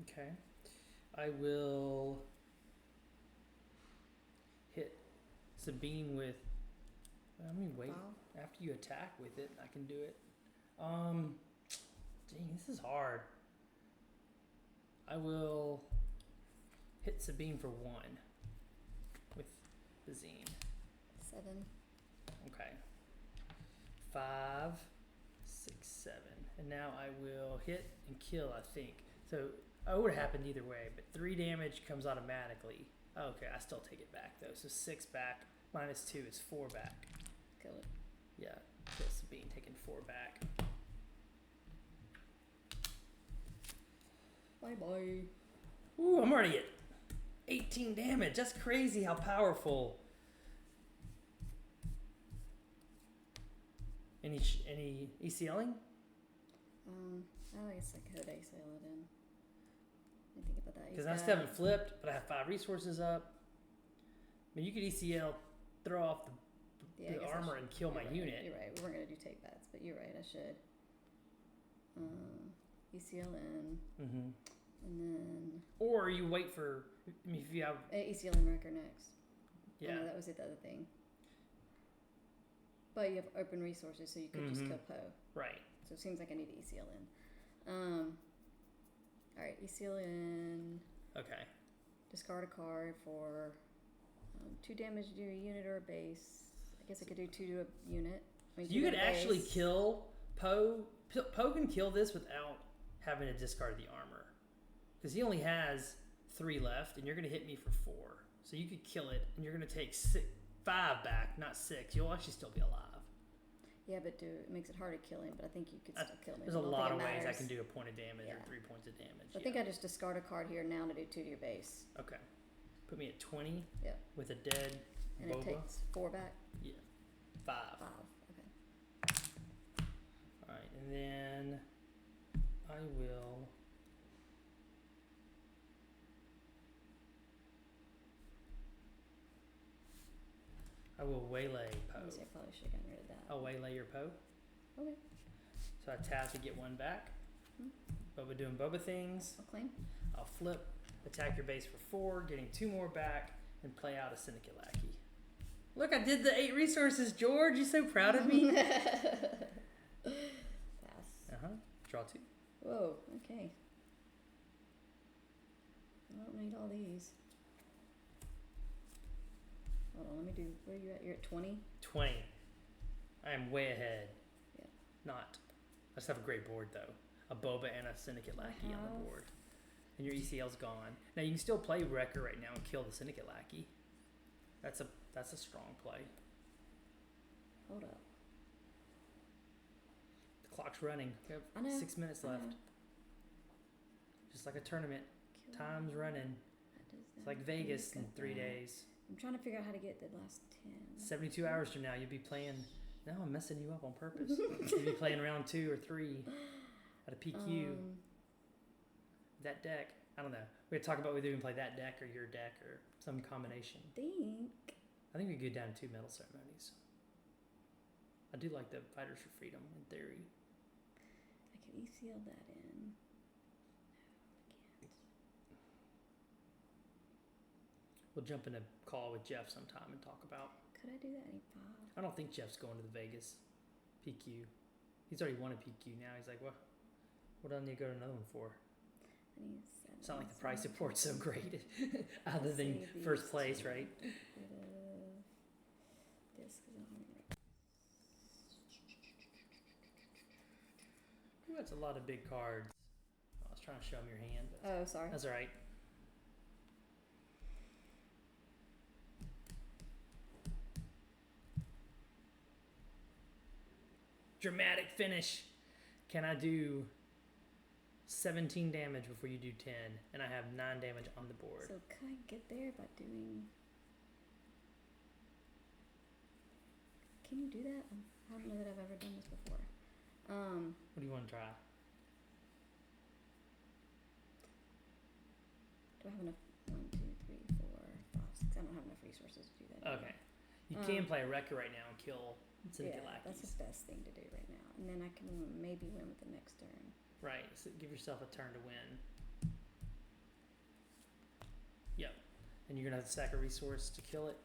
Okay. I will hit Sabine with. I mean, wait. Wow. After you attack with it, I can do it. Dang, this is hard. I will hit Sabine for 1 with the zine. 7. Okay. 5, 6, 7. And now I will hit and kill, I think. So it would have happened either way, but 3 damage comes automatically. Okay, I still take it back though. So 6 back minus 2 is 4 back. Kill it. Yeah, kill Sabine, taking 4 back. Bye bye. Ooh, I'm already at 18 damage. That's crazy how powerful. Any ECLing? I guess I could ACL it in. I didn't think about that. Because I still haven't flipped, but I have 5 resources up. I mean, you could ECL, throw off I the guess I armor should. and kill my You're right. unit. You're right. We weren't gonna do take bats, but you're right. I should. ECL in, Mm-hmm. and then Or you wait for. I mean, if you have. ECL in record next. Yeah. No, that was the other thing. But you have open resources, so you could just kill Poe. Right. So it seems like I need to ECL in. All right, ECL in. Okay. Discard a card for 2 damage to a unit or a base. I guess I could do 2 to a unit. I mean, You 2 to could a actually base. kill Poe. Poe can kill this without having to discard the armor. Because he only has 3 left, and you're going to hit me for 4. So you could kill it, and you're going to take 5 back, not 6. You'll actually still be alive. Yeah, but it makes it hard to kill him. But I think you could still kill him. There's I a don't lot think of it ways I matters. can do a point of damage or Yeah. 3 points of damage. I think I just discard a card here now to do 2 to your base. Okay. Put me at 20 Yeah. with a dead And Boba. it takes 4 back. Yeah. 5. 5. Okay. Alright, and then I will. Waylay Poe. Honestly, I probably should have gotten rid of that. I'll waylay your Poe. Okay. So I tap to get 1 back. Boba doing Boba things. I'll claim. I'll flip, attack your base for 4, getting 2 more back, and play out a Syndicate Lackey. Look, I did the 8 resources, George. You so proud of me? Pass. Draw 2. Whoa. Okay. I don't need all these. Hold on. Let me do. Where are you at? You're at 20. 20. I am way ahead. Yeah. Not. I just have a great board though. A Boba and a Syndicate Lackey on the board. And your ECL's gone. Now you can still play Wrecker right now and kill the Syndicate Lackey. That's a strong play. Hold up. The clock's running. We have I know. 6 minutes I know. left. Just like a tournament. Kill Time's running. That does It's that. like Vegas in Got 3 that. days. I'm trying to figure out how to get the last 10. 72 hours from now, you'll be playing. No, I'm messing you up on purpose. You'll be playing round 2 or 3 at a PQ. That deck, I don't know. We could talk about whether we can play that deck or your deck or some combination. I think we could go down 2 medal ceremonies. I do like the Fighters for Freedom in theory. I could ECL that in. We'll jump in a call with Jeff sometime and talk about. Could I do that in 5? I don't think Jeff's going to the Vegas PQ. He's already won a PQ now. He's like, what do I need to go to another one for? I need 7. It's not like the price support's so great, other than Save first these place, two. right? This, 'cause I don't have Ooh, that's a lot of big cards. I was trying to show him your hand, but Oh, sorry. that's all right. Dramatic finish. Can I do 17 damage before you do 10? And I have 9 damage on the board. So could I get there by doing? Can you do that? don't know that I've ever done this before. What do you want to try? Do I have enough? 1, 2, 3, 4, 5, 6. I don't have enough resources to do that. Okay. You can play a Wrecker right now and kill Syndicate Yeah, that's lackeys. the best thing to do right now. And then I can maybe win with the next turn. Right. So give yourself a turn to win. Yep. And you're gonna have to sack a resource to kill it.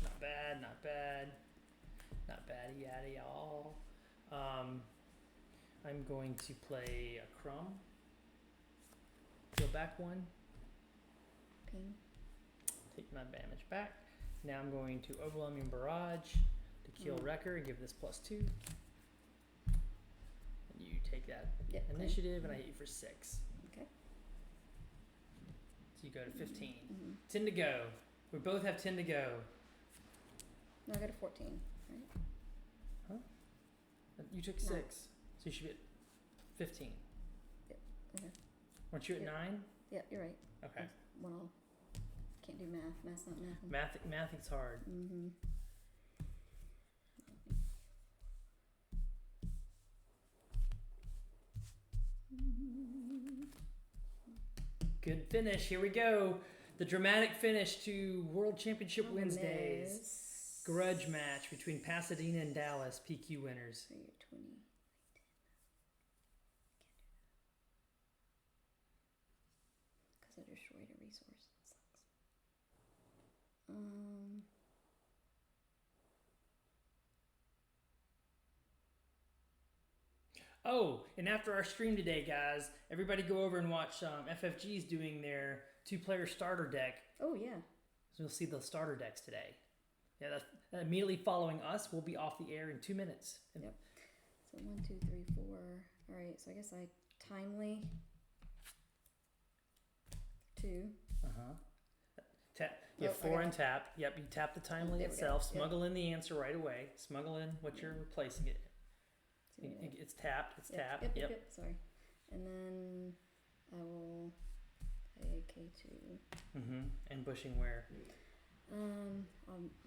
Not bad. Not bad. Not bad. Yada y'all. I'm going to play a Crumb. Go back 1. Ping. Take my damage back. Now I'm going to Overwhelming Barrage to kill Wrecker and give this +2. And you take that initiative, and I hit you for 6. Okay. So you go to 15. 10 to go. We both have 10 to go. No, I go to 14, right? Huh? You took 6. So you should be at 15. Okay. Weren't you at 9? Yeah, you're right. Okay. Well, can't do math. Math's not math. Math is hard. Mm-hmm. Good finish. Here we go. The dramatic finish to World Championship Wednesdays. Grudge match between Pasadena and Dallas, PQ winners. So you're 20. Because I destroyed a resource. It sucks. Oh, and after our stream today, guys, everybody go over and watch FFG's doing their 2-player starter deck. Oh, yeah. So you'll see the starter decks today. Yeah, that's immediately following us. We'll be off the air in 2 minutes. Yep. So 1, 2, 3, 4. All right. So I guess I timely 2. Tap. You have 4 and tap. Yep, you tap the timely There we itself. go. Smuggle in the answer right away. Smuggle in what you're replacing it. It's tapped. It's tapped. Yep. Sorry. And then I will pay K2. Ambushing where?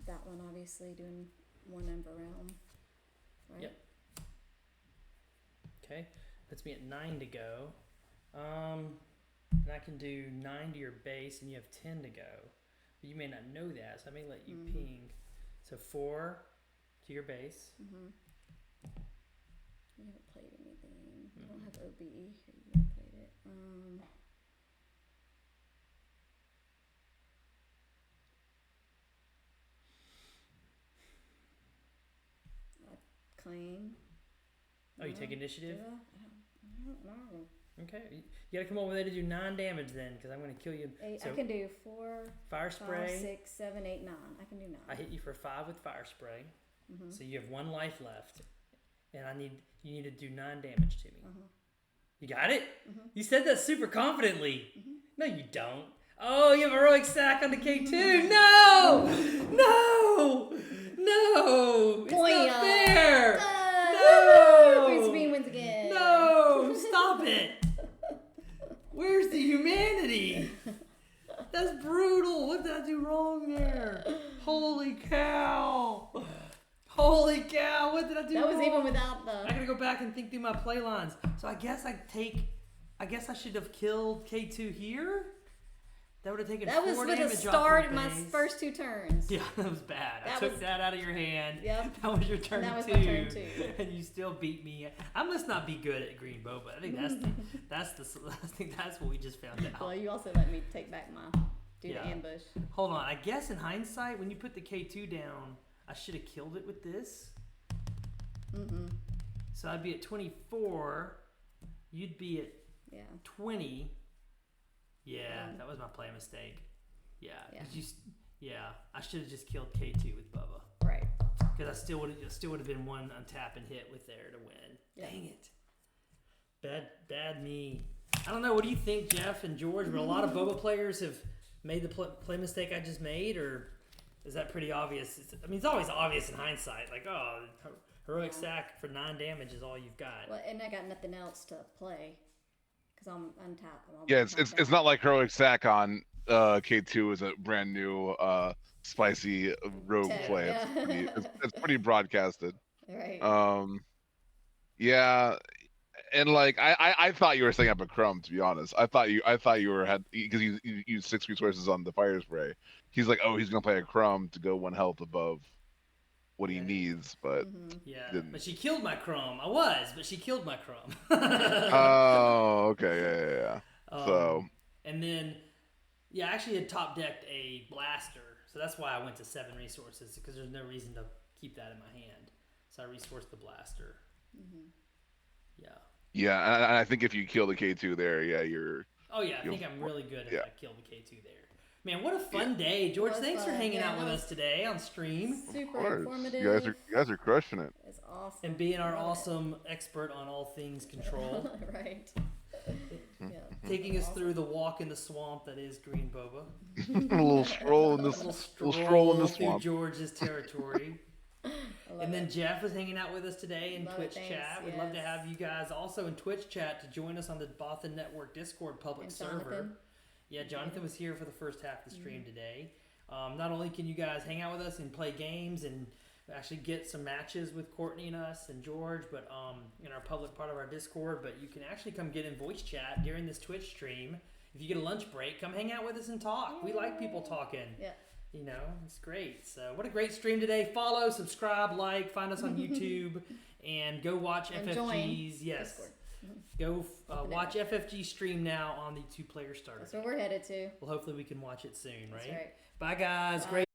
That one obviously doing 1 Ember Realm. Right? Yep. Okay. Puts me at 9 to go. And I can do 9 to your base, and you have 10 to go. But you may not know that, so I may let you ping. So 4 to your base. You haven't played anything. I don't have OB. You haven't played it. I claim. Oh, you take initiative? I don't know. Okay. You gotta come over there to do 9 damage then, because I'm gonna kill you. 8. So I can do 4, fire 5, spray. 6, 7, 8, 9. I can do 9. I hit you for 5 with fire spray. So you have 1 life left, and you need to do 9 damage to me. You got it? You said that super confidently. No, you don't. Oh, you have a heroic sack on the K2. No! No! No! It's not fair! No! Green Sabine wins again. No! Stop it! Where's the humanity? That's brutal. What did I do wrong there? Holy cow! Holy cow! What did I do That wrong? was even without the. I gotta go back and think through my play lines. So I guess I should have killed K2 here. That would have taken That 4 was with damage a off start your in my base. first 2 turns. Yeah, that was bad. I That took was- that out of your hand. Yep. That was your turn That was 2. my turn 2. And you still beat me. I must not be good at Green Boba. I think I think that's what we just found out. Well, you also let me take back my the ambush. Hold on. I guess in hindsight, when you put the K2 down, I should have killed it with this. So I'd be at 24. You'd be at 20. Yeah, that was my play mistake. Yeah. I should have just killed K2 with Bubba. Right. Because I still would have been 1 untap and hit with there to win. Yeah. Dang it. Bad me. I don't know. What do you think, Jeff and George? But a lot of Boba players have made the play mistake I just made, or is that pretty obvious? It's always obvious in hindsight. Like, oh, heroic sack for 9 damage is all you've got. Well, and I got nothing else to play because I'm untapped. Yeah, it's not like heroic sack on K2 is a brand new spicy rogue Tech, play. yeah. It's pretty broadcasted. Right. Yeah, and like I thought you were setting up a crumb, to be honest. I thought you were had because you used 6 resources on the fire spray. He's like, oh, he's gonna play a crumb to go 1 health above what he Yeah. needs, but Mm-hmm. Yeah, he didn't. but she killed my Chrome. I was, but she killed my Chrome. Oh, okay, yeah. So And then, yeah, I actually had top decked a blaster, so that's why I went to 7 resources because there's no reason to keep that in my hand. So I resourced the blaster. Mm-hmm. Yeah. yeah, and I think if you kill the K2 there, yeah, Oh yeah, I you'll think I'm really good if yeah. I kill the K2 there. Man, what a Yeah, fun day, George! It was Thanks for fun. hanging Yeah, out that with was us today on stream of super course. informative. You guys are crushing it. It's awesome. and being our Love it. awesome expert on all things control, Right. Yeah. taking us Awesome. through the walk in the swamp that is Green Boba. A little stroll in this, Little little stroll in the through swamp. George's territory. I love And then it. Jeff was hanging out with us today in Love Twitch it, chat. thanks, We'd love to yes. have you guys also in Twitch chat to join us on the Bothan Network Discord public And server. Jonathan. Yeah, Jonathan was here for the first half of the stream today. Not only can you guys hang out with us and play games and actually get some matches with Courtney and us and George, but in our public part of our Discord, but you can actually come get in voice chat during this Twitch stream. If you get a lunch break, come hang out with us and talk. We like people talking. Yeah. You know, it's great. So, what a great stream today. Follow, subscribe, like, find us on YouTube, and go watch And FFG's. join Yes. Discord. Go Open it watch up. FFG stream now on the 2-player starter. That's where we're headed to. Well, hopefully we can watch it soon, right? That's right. Bye, guys. Bye. Great.